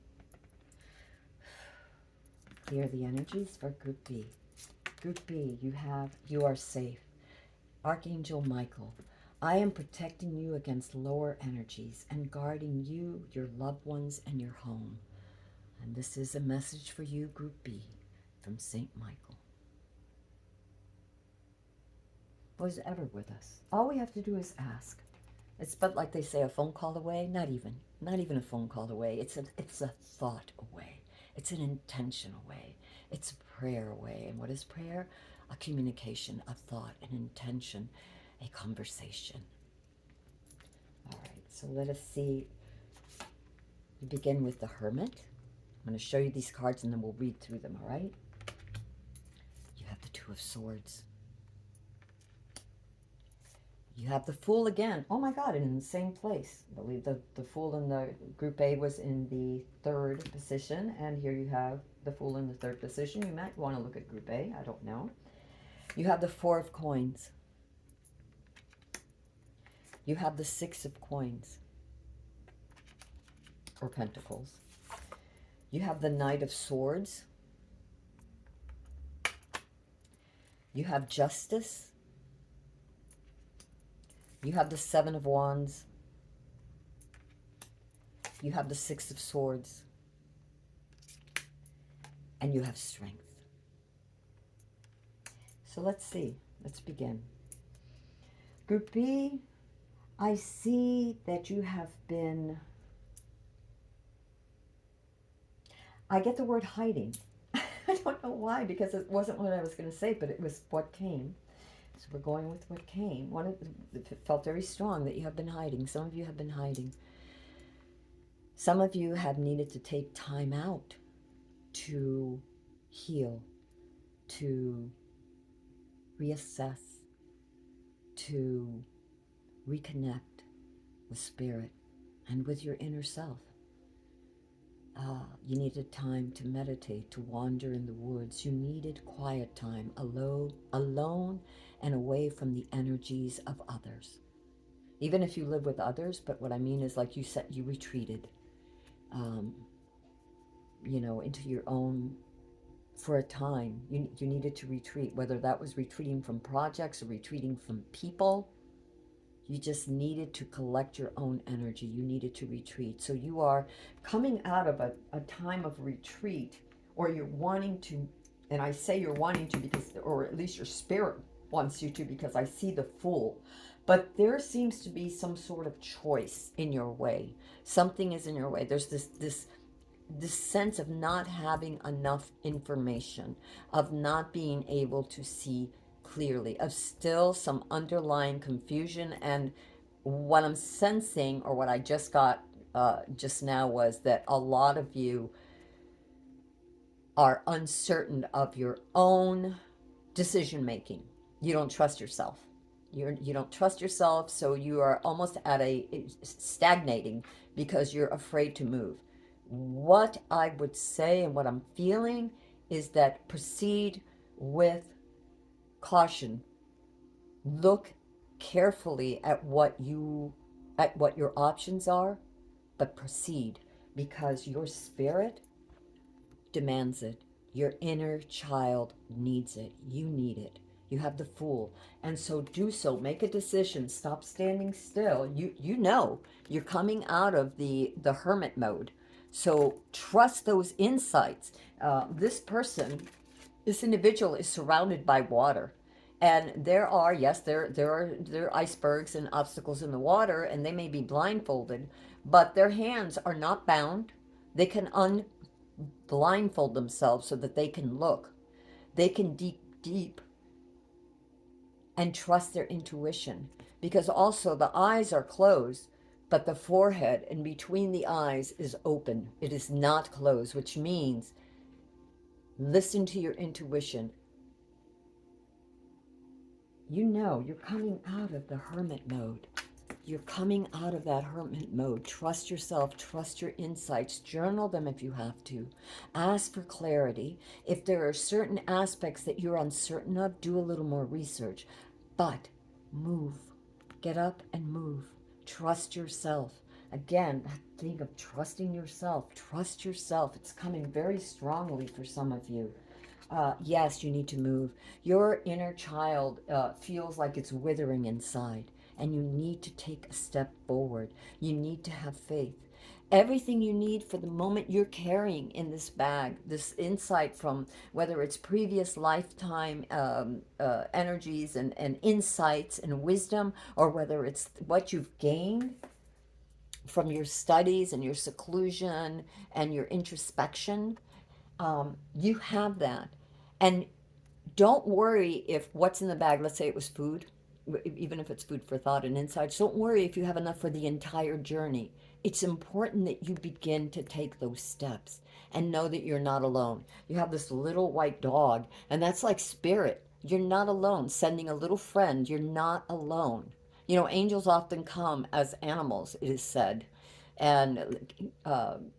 Clear the energies for Group B. Group B, you are safe. Archangel Michael, I am protecting you against lower energies and guarding you, your loved ones, and your home. And this is a message for you, Group B, from Saint Michael. Was ever with us. All we have to do is ask. It's but like they say, a phone call away. Not even a phone call away. It's a thought away. It's an intention away. It's a prayer away. And what is prayer? A communication, a thought, an intention, a conversation. All right. So let us see. We begin with the Hermit. I'm going to show you these cards and then we'll read through them. All right. You have the Two of Swords. You have the Fool again. Oh my God, in the same place. I believe the Fool in the Group A was in the third position, and here you have the Fool in the third position. You might want to look at Group A. I don't know. You have the Four of Coins. You have the Six of Coins, or Pentacles. You have the Knight of Swords. You have Justice. You have the Seven of Wands. You have the Six of Swords. And you have Strength. So let's see. Let's begin. Group B, I see that you have been... I get the word hiding. I don't know why, because it wasn't what I was going to say, but it was what came. So we're going with what came. It felt very strong that you have been hiding. Some of you have been hiding. Some of you have needed to take time out to heal, to reassess, to reconnect with spirit and with your inner self. You needed time to meditate, to wander in the woods. You needed quiet time, alone and away from the energies of others. Even if you live with others, but what I mean is, like you said, you retreated, into your own, for a time. You needed to retreat, whether that was retreating from projects or retreating from people. You just needed to collect your own energy. You needed to retreat. So you are coming out of a time of retreat, or you're wanting to, and I say you're wanting to because, or at least your spirit wants you to, because I see the Fool. But there seems to be some sort of choice in your way. Something is in your way. There's this sense of not having enough information, of not being able to see clearly, of still some underlying confusion. And what I'm sensing, or what I just got just now, was that a lot of you are uncertain of your own decision making. You don't trust yourself. You don't trust yourself, so you are almost at a stagnating because you're afraid to move. What I would say and what I'm feeling is that proceed with caution. Look carefully at what your options are, but proceed, because your spirit demands it. Your inner child needs it. You need it. You have the Fool. And so do so. Make a decision. Stop standing still. You know you're coming out of the hermit mode. So trust those insights. This individual is surrounded by water. And there are, yes, there are icebergs and obstacles in the water, and they may be blindfolded, but their hands are not bound. They can blindfold themselves so that they can look. They can deep and trust their intuition, because also the eyes are closed, but the forehead and between the eyes is open. It is not closed, which means listen to your intuition. You're coming out of the hermit mode. You're coming out of that hermit mode. Trust yourself, trust your insights, journal them if you have to. Ask for clarity. If there are certain aspects that you're uncertain of, do a little more research. But move. Get up and move. Trust yourself. Again, that thing of trusting yourself. Trust yourself. It's coming very strongly for some of you. Yes, you need to move. Your inner child feels like it's withering inside, and you need to take a step forward. You need to have faith. Everything you need for the moment you're carrying in this bag, this insight from whether it's previous lifetime energies and insights and wisdom, or whether it's what you've gained from your studies and your seclusion and your introspection. You have that. And don't worry if what's in the bag, let's say it was food, even if it's food for thought and insights, don't worry if you have enough for the entire journey. It's important that you begin to take those steps and know that you're not alone. You have this little white dog, and that's like spirit. You're not alone. Sending a little friend, you're not alone. You know, angels often come as animals, it is said, and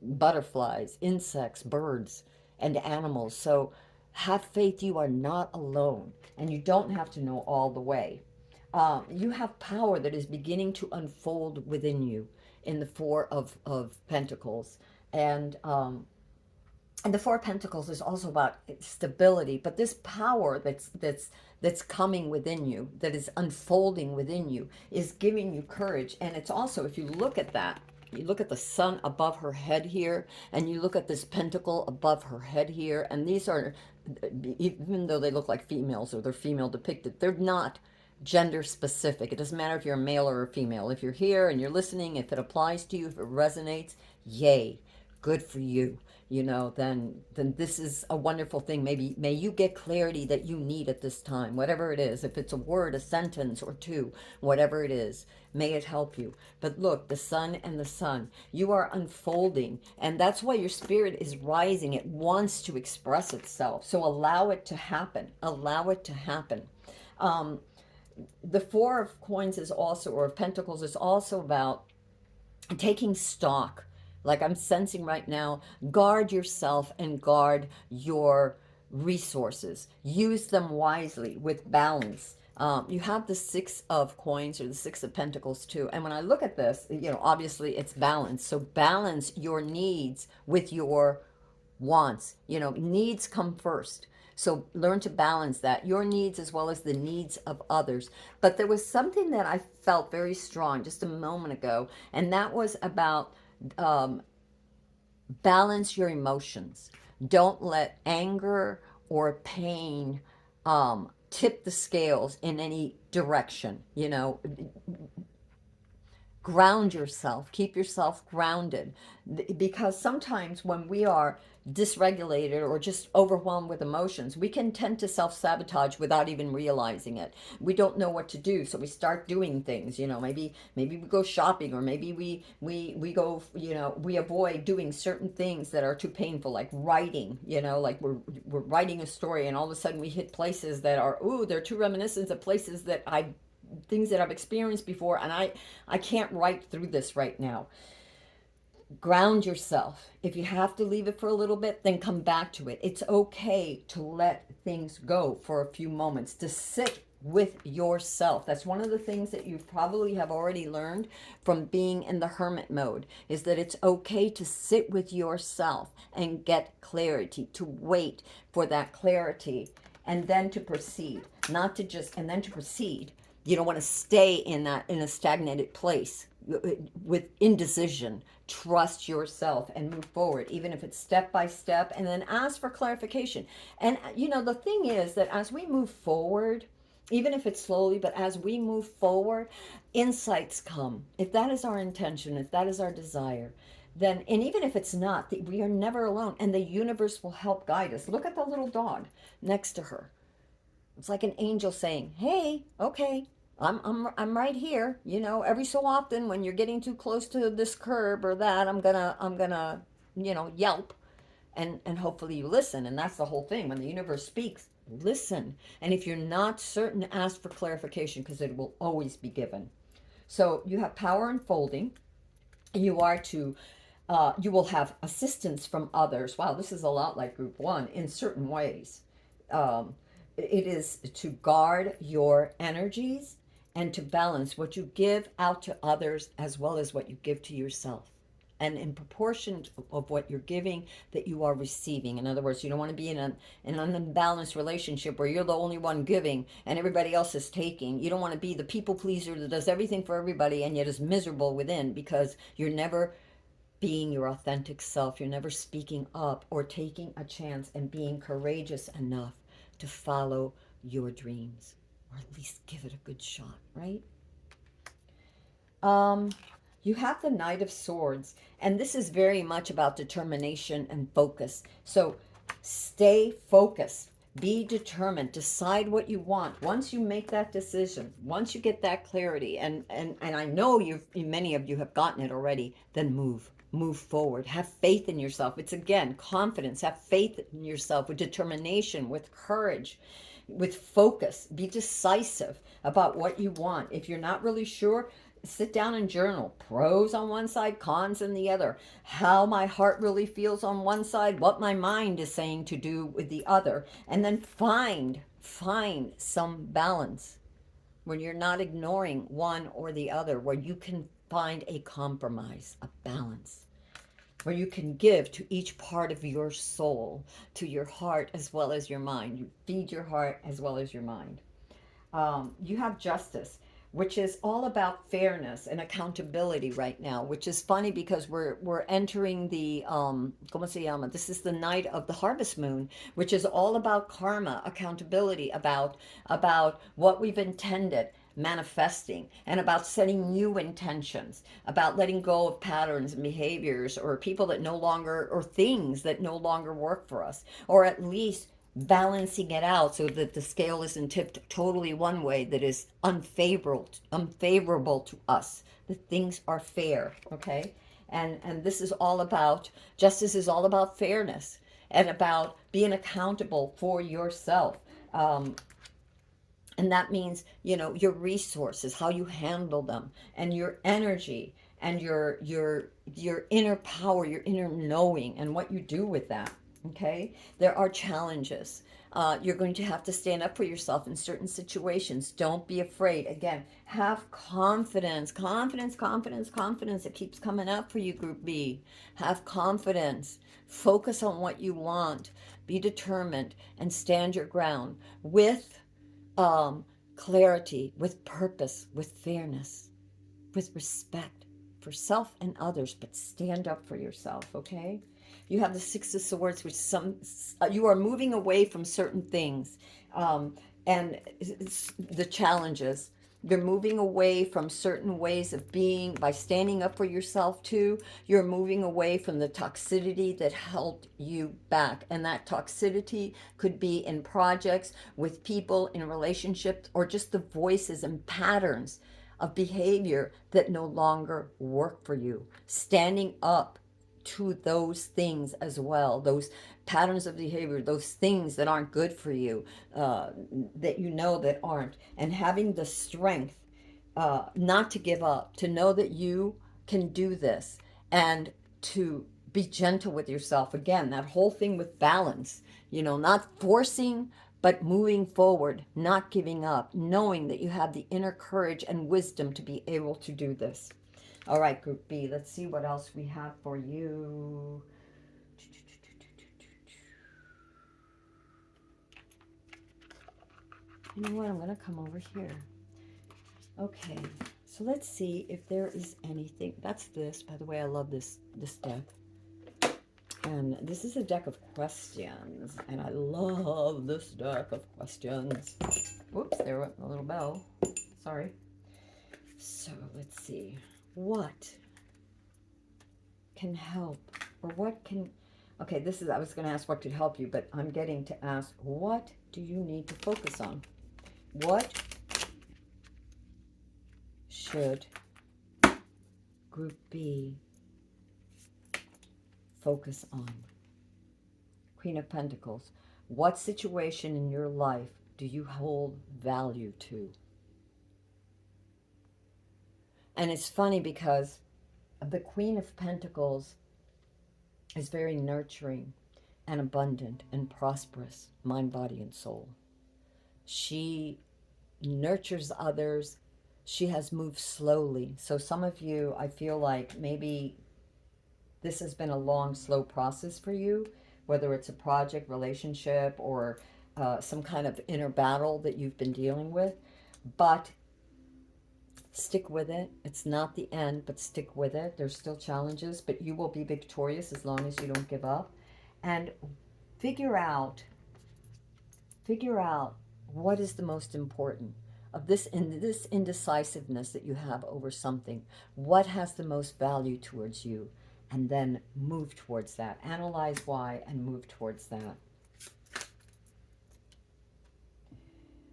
butterflies, insects, birds, and animals. So have faith you are not alone, and you don't have to know all the way. You have power that is beginning to unfold within you in the Four of Pentacles. And and the Four of Pentacles is also about stability, but this power that's coming within you, that is unfolding within you, is giving you courage. And it's also, if you look at that, you look at the sun above her head here, and you look at this pentacle above her head here, and these are, even though they look like females or they're female depicted, they're not gender specific. It doesn't matter if you're a male or a female. If you're here and you're listening, if it applies to you, if it resonates, yay, good for you. You know, then this is a wonderful thing. Maybe may you get clarity that you need at this time, whatever it is. If it's a word, a sentence or two, whatever it is, may it help you. But look, the sun and the sun, you are unfolding, and that's why your spirit is rising. It wants to express itself. So allow it to happen. Allow it to happen. Um, the Four of Coins is also, or of Pentacles is also about taking stock. Like I'm sensing right now, guard yourself and guard your resources. Use them wisely with balance. You have the Six of Coins or the Six of Pentacles too. And when I look at this, you know, obviously it's balance. So balance your needs with your wants. You know, needs come first. So learn to balance that, your needs as well as the needs of others. But there was something that I felt very strong just a moment ago, and that was about um, balance your emotions. Don't let anger or pain tip the scales in any direction. You know, ground yourself, keep yourself grounded, because sometimes when we are dysregulated or just overwhelmed with emotions, we can tend to self-sabotage without even realizing it. We don't know what to do, so we start doing things, you know, maybe we go shopping, or maybe we go, you know, we avoid doing certain things that are too painful, like writing, you know, like we're writing a story, and all of a sudden we hit places that are, ooh, they're too reminiscent of places that I things that I've experienced before, and I can't write through this right now. Ground yourself. If you have to leave it for a little bit, then come back to it. It's okay to let things go for a few moments, to sit with yourself. That's one of the things that you probably have already learned from being in the hermit mode, is that it's okay to sit with yourself and get clarity, to wait for that clarity, and then to proceed. Not to just, and then to proceed. You don't want to stay in that, in a stagnated place with indecision. Trust yourself and move forward, even if it's step by step, and then ask for clarification. And you know, the thing is that as we move forward, even if it's slowly, but as we move forward, insights come. If that is our intention, if that is our desire, then, and even if it's not, we are never alone, and the universe will help guide us. Look at the little dog next to her. It's like an angel saying, "Hey, okay, I'm right here. You know, every so often when you're getting too close to this curb or that, I'm gonna, you know, yelp, and hopefully you listen." And that's the whole thing. When the universe speaks, listen. And if you're not certain, ask for clarification, because it will always be given. So you have power unfolding. You are to you will have assistance from others. Wow, this is a lot like group one in certain ways. Um, it is to guard your energies and to balance what you give out to others as well as what you give to yourself. And in proportion of what you're giving, that you are receiving. In other words, you don't want to be in an unbalanced relationship where you're the only one giving and everybody else is taking. You don't want to be the people pleaser that does everything for everybody and yet is miserable within, because you're never being your authentic self. You're never speaking up or taking a chance and being courageous enough to follow your dreams, or at least give it a good shot, right? You have the Knight of Swords, and this is very much about determination and focus. So stay focused. Be determined. Decide what you want. Once you make that decision, once you get that clarity, and I know many of you have gotten it already, then move forward. Have faith in yourself. It's again confidence. Have faith in yourself with determination, with courage. with focus. Be decisive about what you want. If you're not really sure, sit down and journal. Pros on one side, cons on the other. How my heart really feels on one side, what my mind is saying to do with the other. And then find some balance when you're not ignoring one or the other, where you can find a compromise, a balance, where you can give to each part of your soul, to your heart as well as your mind. You feed your heart as well as your mind. You have justice, which is all about fairness and accountability right now, which is funny because we're entering the ¿cómo se llama? This is the night of the harvest moon, which is all about karma, accountability, about what we've intended, manifesting, and about setting new intentions, about letting go of patterns and behaviors or people that no longer, or things that no longer work for us, or at least balancing it out so that the scale isn't tipped totally one way that is unfavorable to us. That things are fair, okay? And this is all about, justice is all about fairness and about being accountable for yourself. And that means, you know, your resources, how you handle them, and your energy, and your inner power, your inner knowing, and what you do with that. Okay, there are challenges. You're going to have to stand up for yourself in certain situations. Don't be afraid. Again, have confidence, confidence, confidence, confidence. It keeps coming up for you, Group B. Have confidence. Focus on what you want. Be determined and stand your ground with clarity, with purpose, with fairness, with respect for self and others, but stand up for yourself, okay? You have the Six of Swords, which you are moving away from certain things, and it's the challenges. You're moving away from certain ways of being by standing up for yourself too. You're moving away from the toxicity that held you back. And that toxicity could be in projects, with people, in relationships, or just the voices and patterns of behavior that no longer work for you. Standing up to those things as well, those patterns of behavior, those things that aren't good for you, that you know that aren't, and having the strength not to give up, to know that you can do this, and to be gentle with yourself. Again, that whole thing with balance, you know, not forcing, but moving forward, not giving up, knowing that you have the inner courage and wisdom to be able to do this. All right, Group B, let's see what else we have for you. You know what? I'm going to come over here. Okay, so let's see if there is anything. That's this. By the way, I love this deck. And this is a deck of questions. And I love this deck of questions. Whoops, there went a little bell. Sorry. So let's see. What can help, or what can, okay, this is, I was going to ask what could help you, but I'm getting to ask, what do you need to focus on? What should Group B focus on? Queen of Pentacles. What situation in your life do you hold value to? And it's funny because the Queen of Pentacles is very nurturing and abundant and prosperous, mind, body, and soul. She nurtures others. She has moved slowly. So some of you, I feel like maybe this has been a long, slow process for you, whether it's a project, relationship, or some kind of inner battle that you've been dealing with. But stick with it. It's not the end, but stick with it. There's still challenges, but you will be victorious as long as you don't give up. And figure out what is the most important of this indecisiveness that you have over something. What has the most value towards you? And then move towards that. Analyze why and move towards that.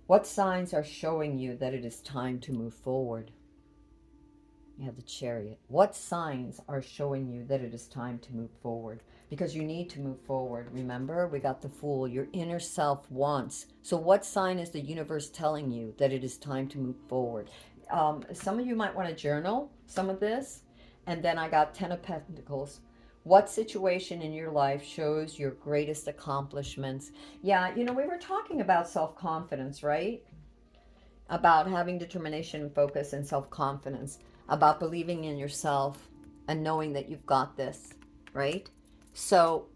What signs are showing you that it is time to move forward? You have the Chariot. What signs are showing you that it is time to move forward? Because you need to move forward. Remember, we got the Fool. Your inner self wants. So what sign is the universe telling you that it is time to move forward? Some of you might want to journal some of this. And then I got 10 of Pentacles. What situation in your life shows your greatest accomplishments? Yeah, you know, we were talking about self-confidence, right? About having determination, focus, and self-confidence, about believing in yourself and knowing that you've got this, right? So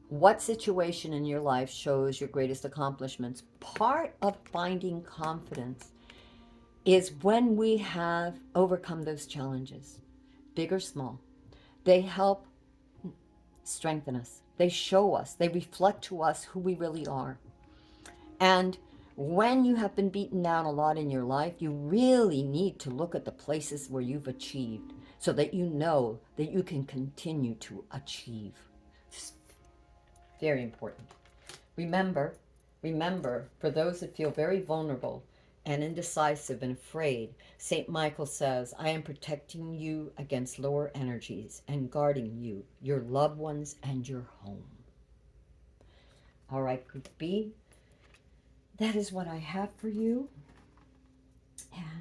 what situation in your life shows your greatest accomplishments? Part of finding confidence is when we have overcome those challenges, big or small. They help strengthen us. They show us, they reflect to us who we really are. And when you have been beaten down a lot in your life, you really need to look at the places where you've achieved so that you know that you can continue to achieve. Very important. Remember, for those that feel very vulnerable and indecisive and afraid, St. Michael says, I am protecting you against lower energies and guarding you, your loved ones, and your home. All right, Group B, that is what I have for you.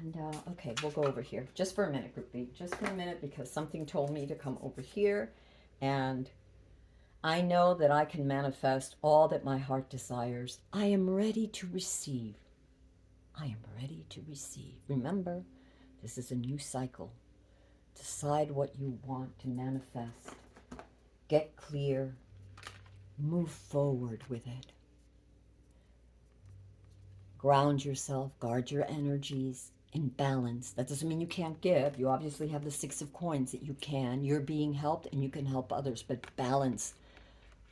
And okay, we'll go over here just for a minute, Group B, just for a minute, because something told me to come over here. And I know that I can manifest all that my heart desires. I am ready to receive. I am ready to receive. Remember, this is a new cycle. Decide what you want to manifest. Get clear. Move forward with it. Ground yourself. Guard your energies in balance. That doesn't mean you can't give. You obviously have the 6 of coins that you can. You're being helped and you can help others, but balance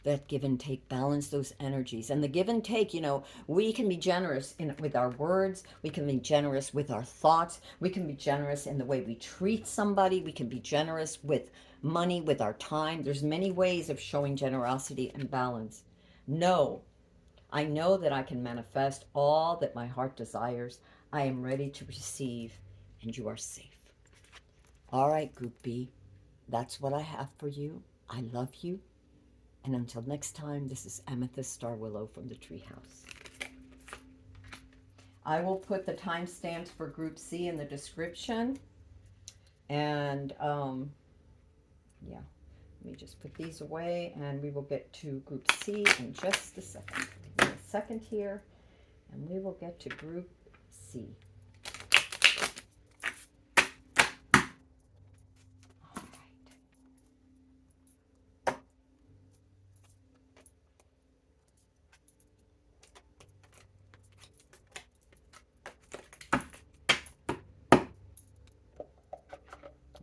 that give and take, balance those energies. And the give and take, you know, we can be generous with our words, we can be generous with our thoughts, we can be generous in the way we treat somebody, we can be generous with money, with our time. There's many ways of showing generosity and balance. No, I know that I can manifest all that my heart desires. I am ready to receive, and you are safe. All right, Group B, that's what I have for you. I love you. And until next time, this is Amethyst Starwillow from the Treehouse. I will put the timestamps for Group C in the description. And yeah, let me just put these away and we will get to Group C in just a second. Give me a second here and we will get to Group C.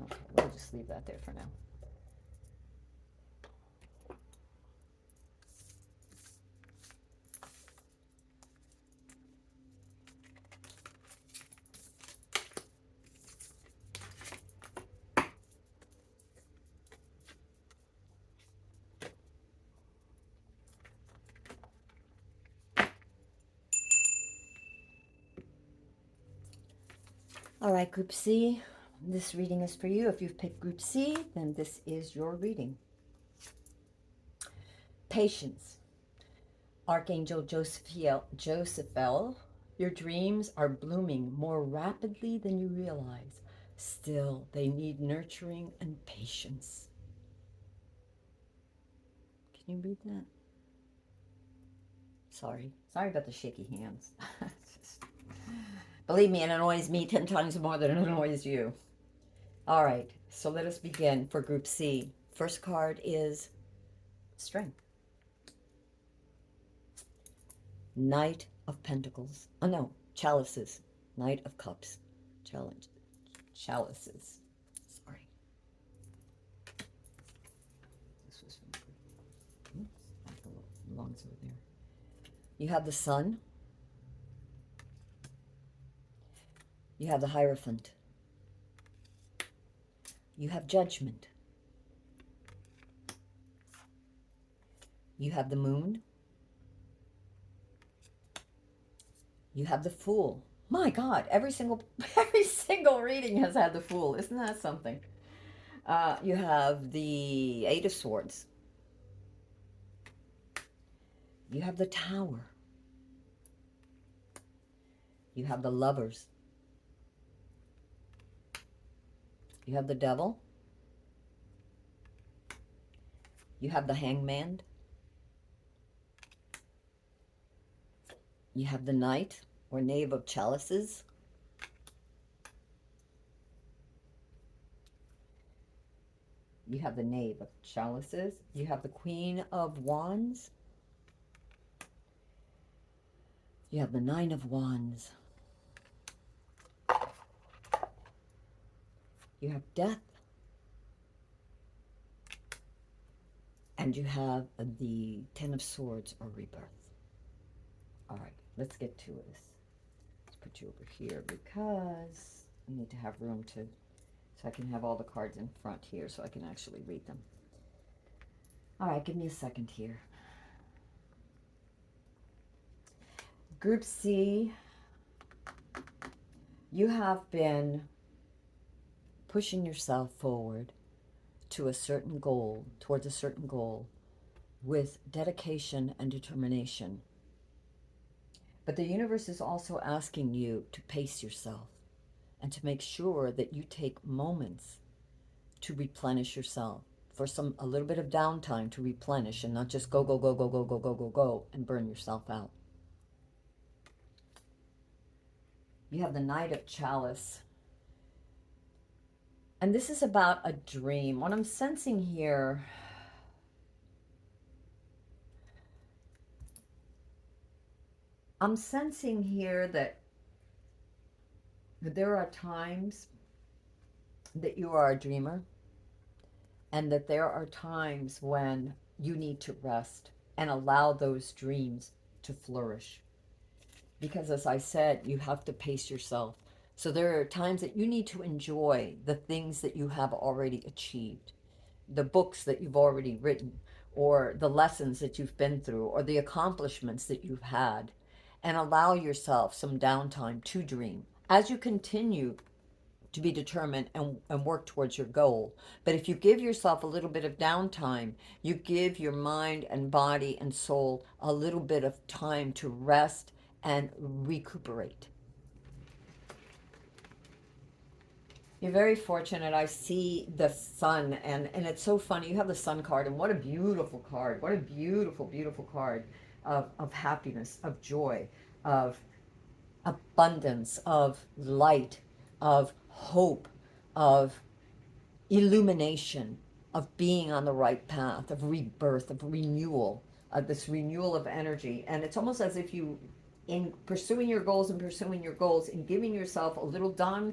Okay, we'll just leave that there for now. All right, Group C, this reading is for you. If you've picked Group C, then this is your reading. Patience. Archangel Josephiel, your dreams are blooming more rapidly than you realize. Still, they need nurturing and patience. Can you read that? Sorry about the shaky hands. Believe me, it annoys me 10 times more than it annoys you. All right, so let us begin for Group C. First card is Strength. Knight of Pentacles. Oh no, Chalices. Knight of Cups. Chalices. Sorry. This was from belongs over there. You have the Sun. You have the Hierophant. You have Judgment. You have the Moon. You have the Fool. My God, every single reading has had the Fool. Isn't that something? You have the Eight of Swords. You have the Tower. You have the Lovers. You have the Devil. You have the Hangman. You have the Knight or Knave of Chalices. You have the Knave of Chalices. You have the Queen of Wands. You have the Nine of Wands. You have Death. And you have the Ten of Swords or Rebirth. All right, let's get to this. Let's put you over here because we need to have room to, so I can have all the cards in front here so I can actually read them. All right, give me a second here. Group C, you have been pushing yourself forward to a certain goal, towards a certain goal, with dedication and determination. But the universe is also asking you to pace yourself and to make sure that you take moments to replenish yourself, for a little bit of downtime to replenish and not just go, go, go, go, go, go, go, go, go, and burn yourself out. You have the Knight of Chalice. And this is about a dream. What I'm sensing here, that there are times that you are a dreamer, and that there are times when you need to rest and allow those dreams to flourish. Because as I said, you have to pace yourself. So there are times that you need to enjoy the things that you have already achieved, the books that you've already written, or the lessons that you've been through, or the accomplishments that you've had, and allow yourself some downtime to dream as you continue to be determined and work towards your goal. But if you give yourself a little bit of downtime, you give your mind and body and soul a little bit of time to rest and recuperate. You're very fortunate. I see the sun, and it's so funny. You have the sun card, and what a beautiful card. What a beautiful, beautiful card of happiness, of joy, of abundance, of light, of hope, of illumination, of being on the right path, of rebirth, of renewal, of this renewal of energy. And it's almost as if you, in pursuing your goals and giving yourself a little downtime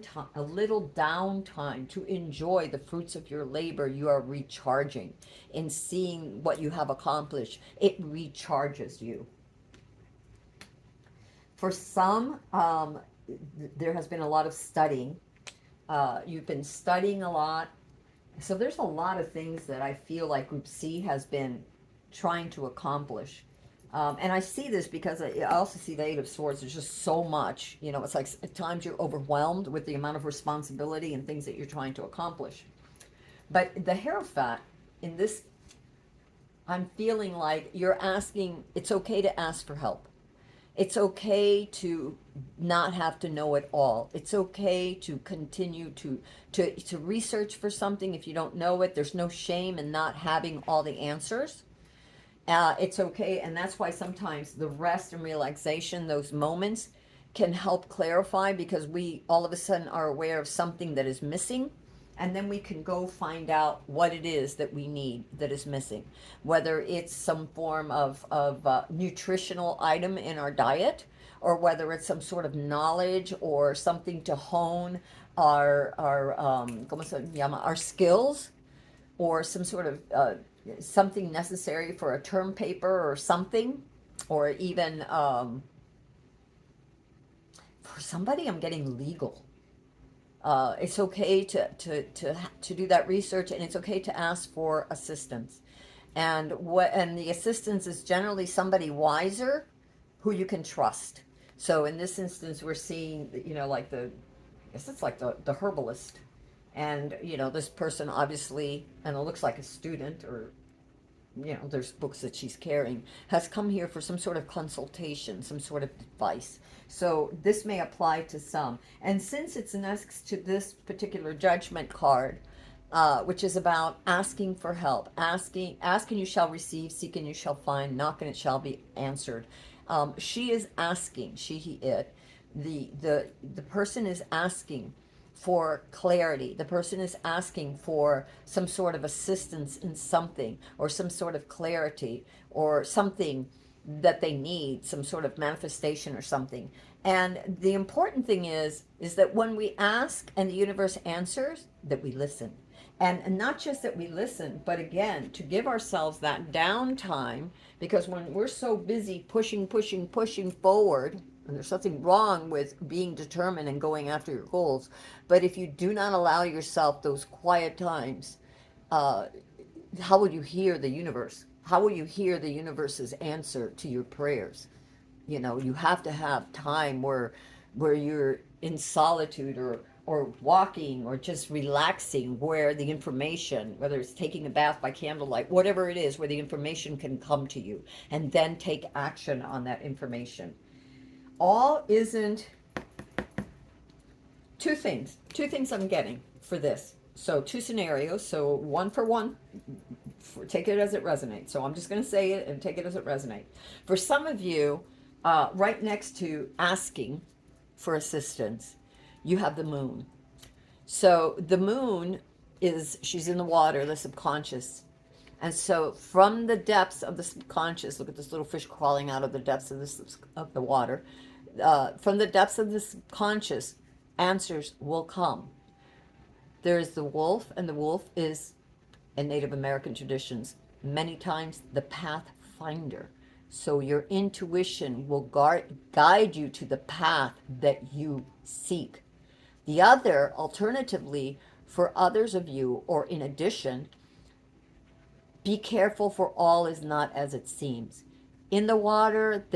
to enjoy the fruits of your labor, you are recharging. In seeing what you have accomplished, it recharges you. For some, there has been a lot of studying. You've been studying a lot. So there's a lot of things that I feel like Group C has been trying to accomplish. And I see this because I also see the Eight of Swords. There's just so much. You know, it's like at times you're overwhelmed with the amount of responsibility and things that you're trying to accomplish. But the Hierophant, in this, I'm feeling like you're asking, it's okay to ask for help. It's okay to not have to know it all. It's okay to continue to research for something if you don't know it. There's no shame in not having all the answers. It's okay, and that's why sometimes the rest and relaxation, those moments, can help clarify, because we all of a sudden are aware of something that is missing, and then we can go find out what it is that we need that is missing, whether it's some form of nutritional item in our diet, or whether it's some sort of knowledge or something to hone our skills, or some sort of something necessary for a term paper or something, or even for somebody, I'm getting legal. It's okay to do that research, and it's okay to ask for assistance. And the assistance is generally somebody wiser who you can trust. So in this instance, we're seeing, like I guess it's like the herbalist. And, this person obviously, and it looks like a student, or, there's books that she's carrying, has come here for some sort of consultation, some sort of advice. So this may apply to some. And since it's next to this particular judgment card, which is about asking for help, ask and you shall receive, seek and you shall find, knock and it shall be answered. She is asking, she, he, it. The person is asking for clarity. The person is asking for some sort of assistance in something, or some sort of clarity, or something that they need, some sort of manifestation or something. And the important thing is that when we ask and the universe answers, that we listen. And not just that we listen, but again, to give ourselves that downtime, because when we're so busy pushing forward, and there's something wrong with being determined and going after your goals, but if you do not allow yourself those quiet times, uh, how will you hear the universe? How will you hear the universe's answer to your prayers? You have to have time where you're in solitude, or walking, or just relaxing, where the information, whether it's taking a bath by candlelight, whatever it is, where the information can come to you, and then take action on that information. All isn't two things I'm getting for this. So two scenarios, so one for one, take it as it resonates. So I'm just going to say it and take it as it resonates. For some of you, right next to asking for assistance, you have the moon. So the moon she's in the water, the subconscious. And so from the depths of the subconscious, look at this little fish crawling out of the depths of the water. From the depths of the subconscious, answers will come. There is the wolf, and the wolf is, in Native American traditions, many times the pathfinder. So your intuition will guide you to the path that you seek. The other, alternatively, for others of you, or in addition, be careful, for all is not as it seems. In the water,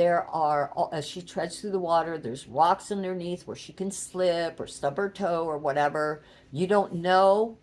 as she treads through the water, there's rocks underneath where she can slip or stub her toe or whatever. You don't know.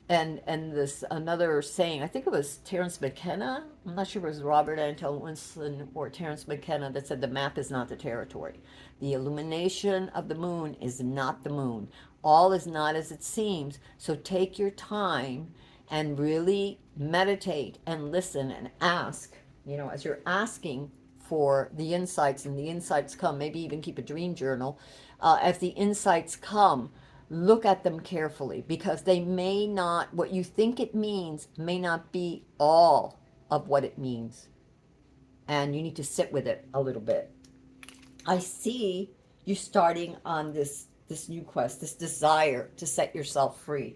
And this another saying, I think it was Terence McKenna. I'm not sure if it was Robert Anton Winston or Terence McKenna, that said the map is not the territory. The illumination of the moon is not the moon. All is not as it seems. So take your time and really meditate and listen and ask. As you're asking for the insights, and the insights come, maybe even keep a dream journal. As the insights come, look at them carefully, because they may not, what you think it means may not be all of what it means. And you need to sit with it a little bit. I see you starting on this new quest, this desire to set yourself free.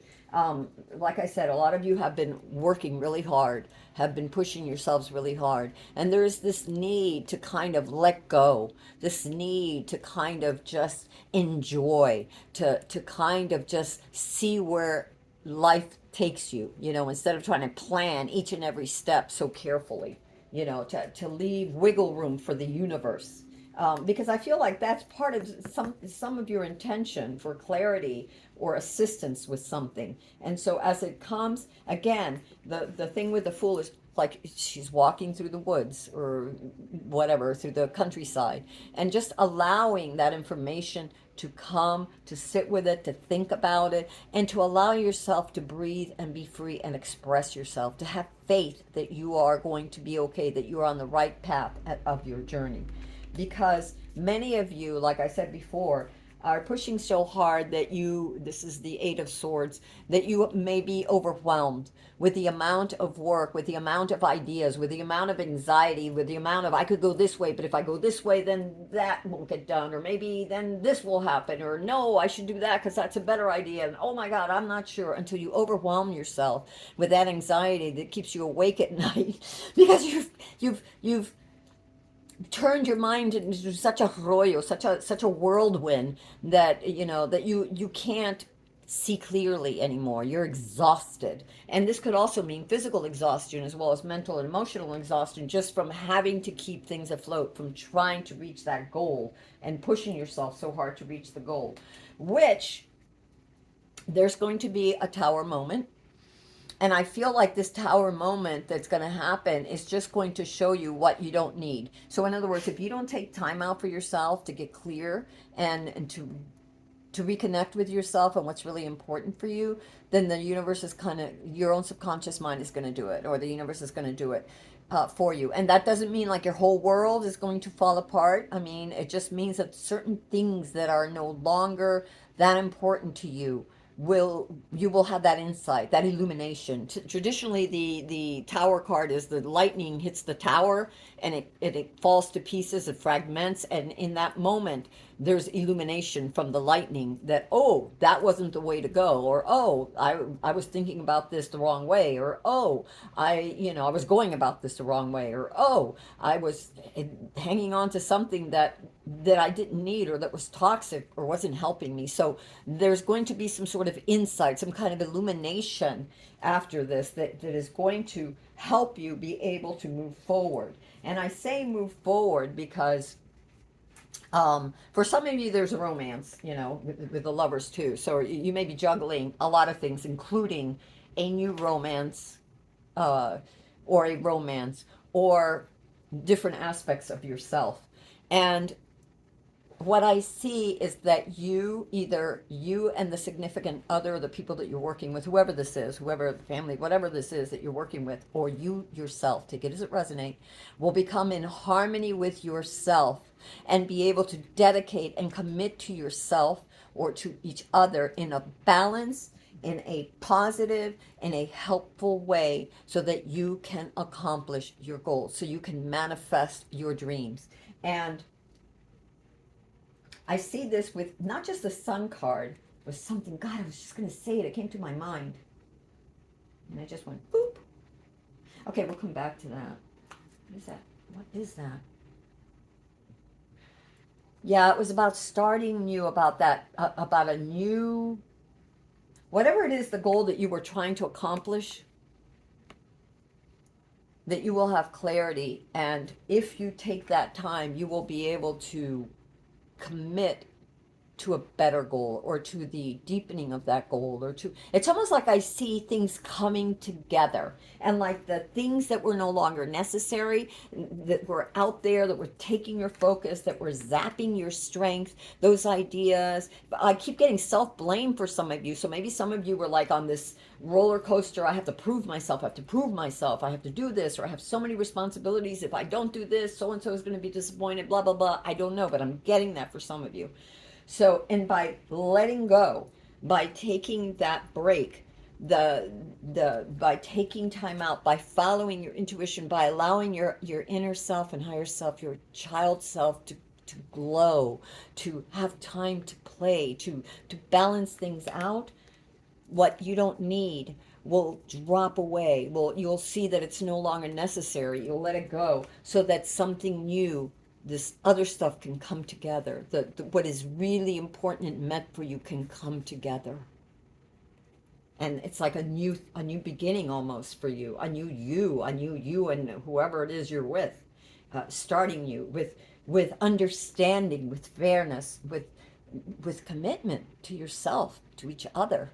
Like I said, a lot of you have been working really hard, have been pushing yourselves really hard. And there's this need to kind of let go, this need to kind of just enjoy, to kind of just see where life takes you, instead of trying to plan each and every step so carefully, to leave wiggle room for the universe. Because I feel like that's part of some of your intention for clarity or assistance with something. And so as it comes, again, the thing with the Fool is like she's walking through the woods or whatever, through the countryside, and just allowing that information to come, to sit with it, to think about it, and to allow yourself to breathe and be free and express yourself, to have faith that you are going to be okay, that you are on the right path of your journey. Because many of you, like I said before, are pushing so hard that this is the Eight of Swords, that you may be overwhelmed with the amount of work, with the amount of ideas, with the amount of anxiety, with the amount of, I could go this way, but if I go this way, then that won't get done, or maybe then this will happen, or no, I should do that because that's a better idea, and oh my God, I'm not sure, until you overwhelm yourself with that anxiety that keeps you awake at night because you've turned your mind into such a rollo, such a whirlwind, that that you can't see clearly anymore. You're exhausted. And this could also mean physical exhaustion as well as mental and emotional exhaustion, just from having to keep things afloat, from trying to reach that goal and pushing yourself so hard to reach the goal. Which there's going to be a tower moment. And I feel like this tower moment that's going to happen is just going to show you what you don't need. So, in other words, if you don't take time out for yourself to get clear and to reconnect with yourself and what's really important for you, then the universe is kind of, your own subconscious mind is going to do it, or the universe is going to do it for you. And that doesn't mean like your whole world is going to fall apart. I mean, it just means that certain things that are no longer that important to you will have that insight, that illumination. Traditionally, the tower card is the lightning hits the tower and it falls to pieces, it fragments, and in that moment there's illumination from the lightning that, oh, that wasn't the way to go, or oh, I was thinking about this the wrong way, or oh, I was going about this the wrong way, or oh, I was hanging on to something that I didn't need, or that was toxic or wasn't helping me. So there's going to be some sort of insight, some kind of illumination after this that is going to help you be able to move forward. And I say move forward because for some of you, there's a romance, with the lovers too. So you may be juggling a lot of things, including a new romance, uh, or a romance, or different aspects of yourself. And what I see is that either you and the significant other, the people that you're working with, whoever this is, whoever the family, whatever this is that you're working with, or you yourself, take it as it resonates, will become in harmony with yourself and be able to dedicate and commit to yourself or to each other in a balance, in a positive, in a helpful way, so that you can accomplish your goals, so you can manifest your dreams. And I see this with not just the sun card, but something, God, I was just going to say it. It came to my mind. And I just went, boop. Okay, we'll come back to that. What is that? What is that? Yeah, it was about starting new, about that, about a new, whatever it is, the goal that you were trying to accomplish, that you will have clarity. And if you take that time, you will be able to commit to a better goal, or to the deepening of that goal, or to, it's almost like I see things coming together, and like the things that were no longer necessary, that were out there, that were taking your focus, that were zapping your strength, those ideas. I keep getting self-blame for some of you. So maybe some of you were like on this roller coaster. I have to prove myself, I have to prove myself, I have to do this, or I have so many responsibilities. If I don't do this, so and so is going to be disappointed, blah blah blah. I don't know, but I'm getting that for some of you. So, and by letting go, by taking that break, by taking time out, by following your intuition, by allowing your inner self and higher self, your child self to glow, to have time to play, to balance things out, what you don't need will drop away. Well, you'll see that it's no longer necessary. You'll let it go so that something new, this other stuff, can come together. What is really important and meant for you can come together. And it's like a new beginning almost for you, a new you and whoever it is you're with, starting you with understanding, with fairness, with commitment to yourself, to each other.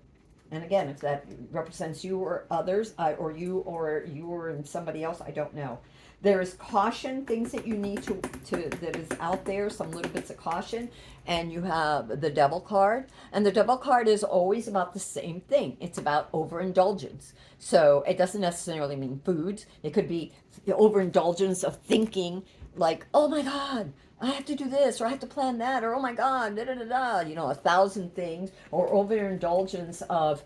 And again, if that represents you or others, or you or in somebody else, I don't know. There is caution, things that you need to that is out there, some little bits of caution. And you have the Devil card. And the Devil card is always about the same thing. It's about overindulgence. So it doesn't necessarily mean foods. It could be the overindulgence of thinking like, oh my God, I have to do this, or I have to plan that, or oh my God, da da da da, 1,000 things, or overindulgence of,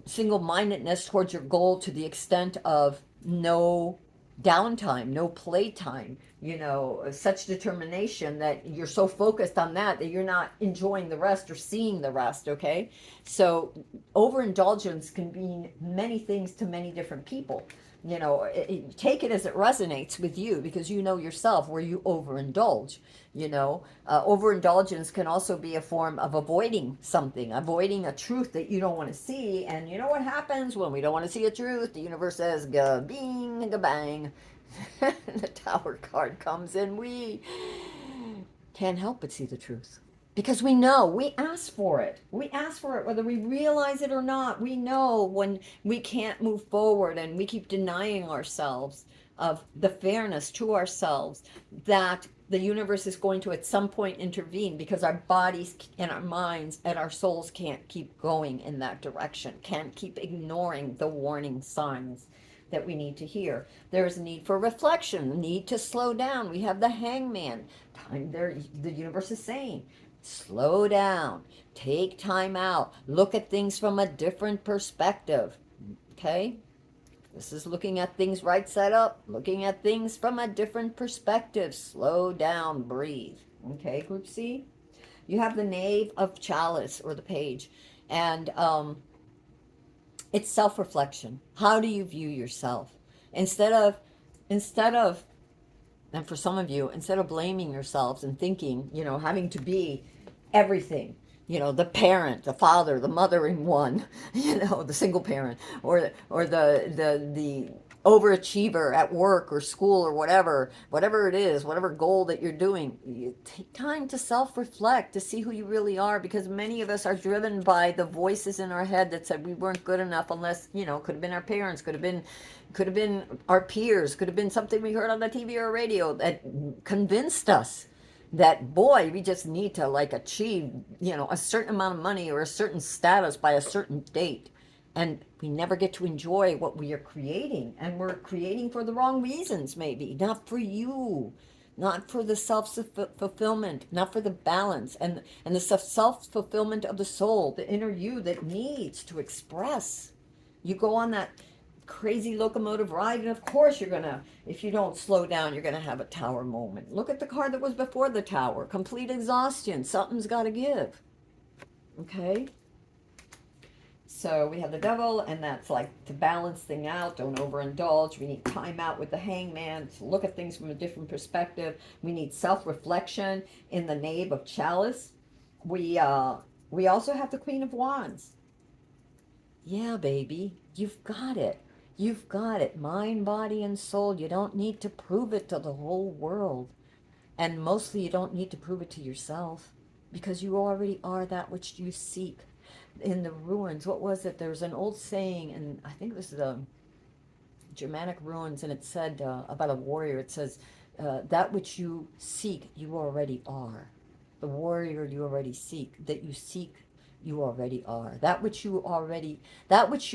single-mindedness towards your goal to the extent of no downtime, no playtime, you know, such determination that you're so focused on that you're not enjoying the rest or seeing the rest, okay? So overindulgence can mean many things to many different people. You know, take it as it resonates with you, because you know yourself where you overindulge. You know, overindulgence can also be a form of avoiding something, avoiding a truth that you don't want to see. And you know what happens when we don't want to see a truth? The universe says, ga bing, ga bang. The Tower card comes in. We can't help but see the truth. Because we know, we ask for it. We ask for it whether we realize it or not. We know when we can't move forward and we keep denying ourselves of the fairness to ourselves, that the universe is going to at some point intervene, because our bodies and our minds and our souls can't keep going in that direction, can't keep ignoring the warning signs that we need to hear. There is a need for reflection, a need to slow down. We have the Hangman. Time there, the universe is saying, slow down, take time out, look at things from a different perspective. Okay? This is looking at things right side up, looking at things from a different perspective. Slow down, breathe. Okay, Group C? You have the Knave of Chalice, or the Page, and it's self-reflection. How do you view yourself? Instead of, and for some of you, instead of blaming yourselves and thinking, you know, having to be everything, you know, the parent, the father, the mothering one, you know, the single parent, or the overachiever at work or school or whatever it is, whatever goal that you're doing, you take time to self-reflect, to see who you really are, because many of us are driven by the voices in our head that said we weren't good enough, unless, you know, could have been our parents, could have been our peers, could have been something we heard on the TV or radio that convinced us that, boy, we just need to like achieve, you know, a certain amount of money or a certain status by a certain date. And we never get to enjoy what we are creating. And we're creating for the wrong reasons, maybe. Not for you, not for the self-fulfillment, not for the balance and the self-fulfillment of the soul, the inner you that needs to express. You go on that crazy locomotive ride, and of course you're gonna, if you don't slow down, you're gonna have a tower moment. Look at the card that was before the tower. Complete exhaustion. Something's got to give. Okay? So we have the Devil, and that's like to balance things out. Don't overindulge. We need time out with the Hangman to look at things from a different perspective. We need self-reflection in the Knave of Chalice. We also have the Queen of Wands. Yeah, baby, you've got it. You've got it. Mind, body, and soul. You don't need to prove it to the whole world. And mostly you don't need to prove it to yourself, because you already are that which you seek. In the ruins, what was it? There was an old saying, and I think it was the Germanic ruins, and it said about a warrior, it says, that which you seek, you already are. The warrior you already seek, that you seek, you already are. That which you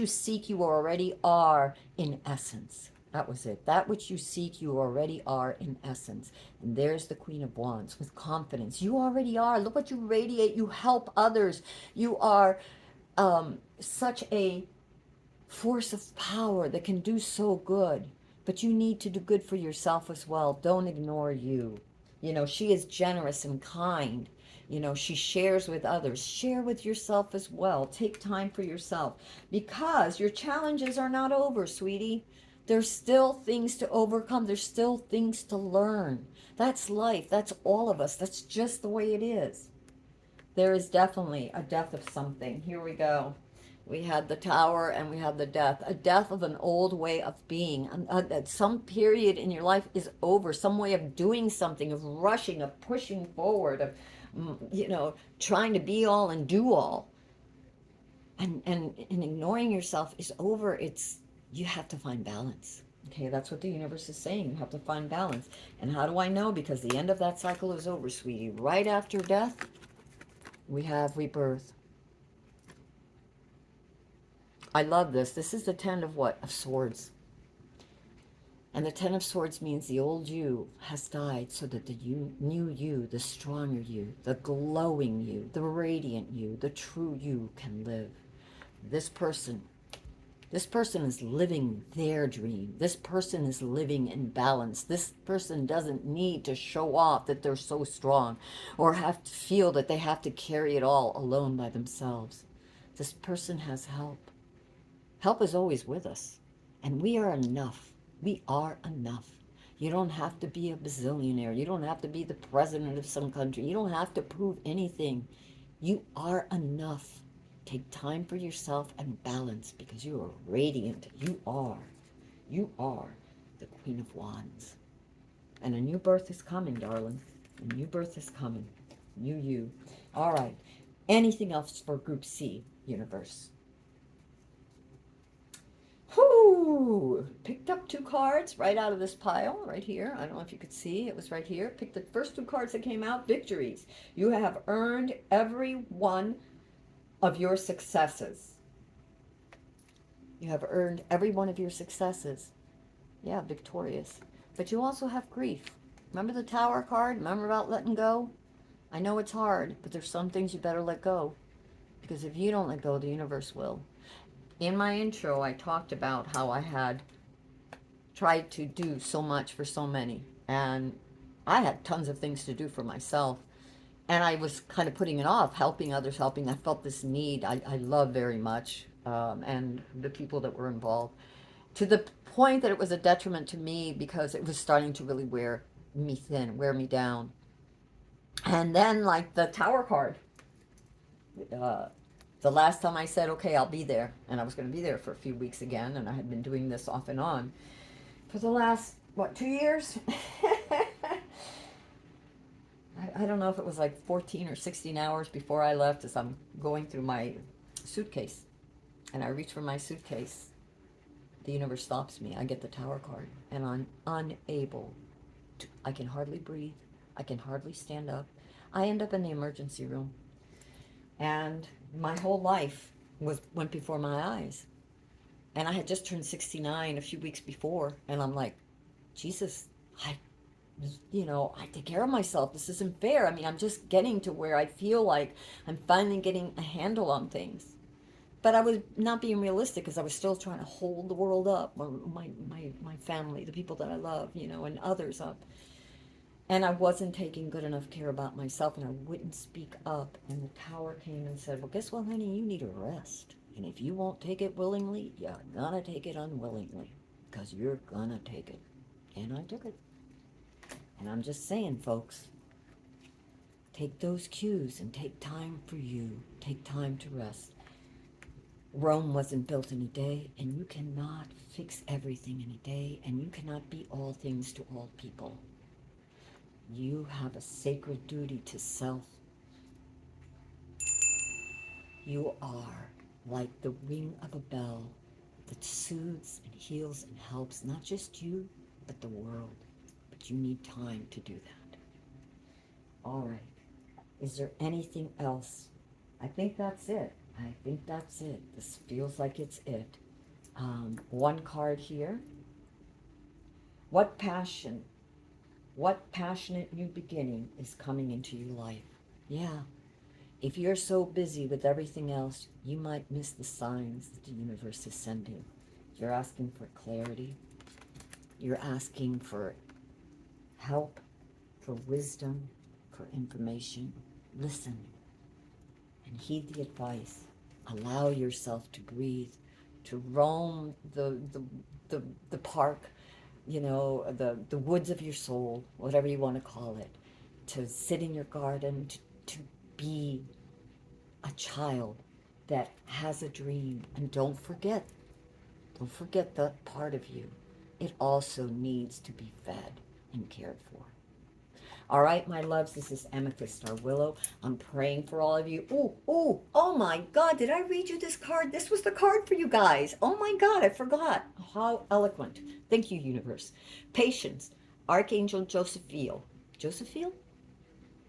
seek, you already are in essence. That was it. That which you seek, you already are in essence. And there's the Queen of Wands with confidence. You already are. Look what you radiate. You help others. You are such a force of power that can do so good. But you need to do good for yourself as well. Don't ignore you. You know, she is generous and kind. You know, she shares with others. Share with yourself as well. Take time for yourself, because your challenges are not over, sweetie. There's still things to overcome. There's still things to learn. That's life. That's all of us. That's just the way it is. There is definitely a death of something. Here we go. We had the Tower and we had the death. A death of an old way of being. Some period in your life is over. Some way of doing something, of rushing, of pushing forward, of, you know, trying to be all and do all. And ignoring yourself is over. You have to find balance. Okay, that's what the universe is saying. You have to find balance. And how do I know? Because the end of that cycle is over, sweetie. Right after death, we have rebirth. I love this. This is the Ten of what? Of Swords. And the Ten of Swords means the old you has died so that the new you, the stronger you, the glowing you, the radiant you, the true you can live. This person This person is living their dream. This person is living in balance. This person doesn't need to show off that they're so strong or have to feel that they have to carry it all alone by themselves. This person has help. Help is always with us. And we are enough. We are enough. You don't have to be a bazillionaire. You don't have to be the president of some country. You don't have to prove anything. You are enough. Take time for yourself and balance, because you are radiant. You are. You are the Queen of Wands. And a new birth is coming, darling. A new birth is coming. You. All right. Anything else for Group C, universe? Whoo! Picked up 2 cards right out of this pile, right here. I don't know if you could see. It was right here. Picked the first 2 cards that came out. Victories. You have earned every one of your successes. You have earned every one of your successes. Yeah, victorious. But you also have grief. Remember the Tower card? Remember about letting go? I know it's hard, but there's some things you better let go. Because if you don't let go, the universe will. In my intro, I talked about how I had tried to do so much for so many. And I had tons of things to do for myself. And I was kind of putting it off, helping others, helping. I felt this need I love very much, and the people that were involved, to the point that it was a detriment to me because it was starting to really wear me thin, wear me down. And then, like the Tower card, the last time I said, okay, I'll be there, and I was going to be there for a few weeks again, and I had been doing this off and on for the last, 2 years? I don't know if it was like 14 or 16 hours before I left, as I'm going through my suitcase. And I reach for my suitcase. The universe stops me. I get the Tower card. And I'm unable to, I can hardly breathe. I can hardly stand up. I end up in the emergency room. And my whole life went before my eyes. And I had just turned 69 a few weeks before. And I'm like, Jesus, I take care of myself. This isn't fair. I mean, I'm just getting to where I feel like I'm finally getting a handle on things. But I was not being realistic, because I was still trying to hold the world up, my family, the people that I love, and others up. And I wasn't taking good enough care about myself, and I wouldn't speak up. And the Tower came and said, well, guess what, honey? You need a rest. And if you won't take it willingly, you're gonna take it unwillingly, because you're gonna take it. And I took it. And I'm just saying, folks, take those cues and take time for you. Take time to rest. Rome wasn't built in a day, and you cannot fix everything in a day, and you cannot be all things to all people. You have a sacred duty to self. You are like the ring of a bell that soothes and heals and helps not just you, but the world. But you need time to do that. All right. Is there anything else? I think that's it. This feels like it's it. One card here. What passionate new beginning is coming into your life? Yeah. If you're so busy with everything else, you might miss the signs that the universe is sending. You're asking for clarity. You're asking for help, for wisdom, for information. Listen and heed the advice. Allow yourself to breathe, to roam the park, the woods of your soul, whatever you want to call it, to sit in your garden, to be a child that has a dream. And don't forget that part of you. It also needs to be fed and cared for. All right, my loves, this is Amethyst Star Willow. I'm praying for all of you. Oh my God, did I read you this card? This was the card for you guys. Oh my God, I forgot. How eloquent. Thank you, universe. Patience, Archangel Josephiel. Josephiel?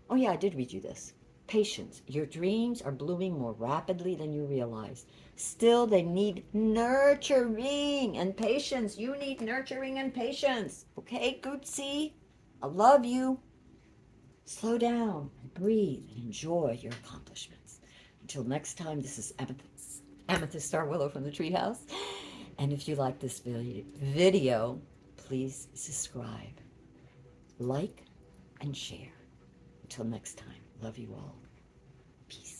Oh yeah, I did read you this. Patience, your dreams are blooming more rapidly than you realize. Still, they need nurturing and patience. You need nurturing and patience. Okay, Group C? I love you. Slow down and breathe and enjoy your accomplishments. Until next time, this is Amethyst Star Willow from the Treehouse. And if you like this video, please subscribe, like, and share. Until next time, love you all. Peace.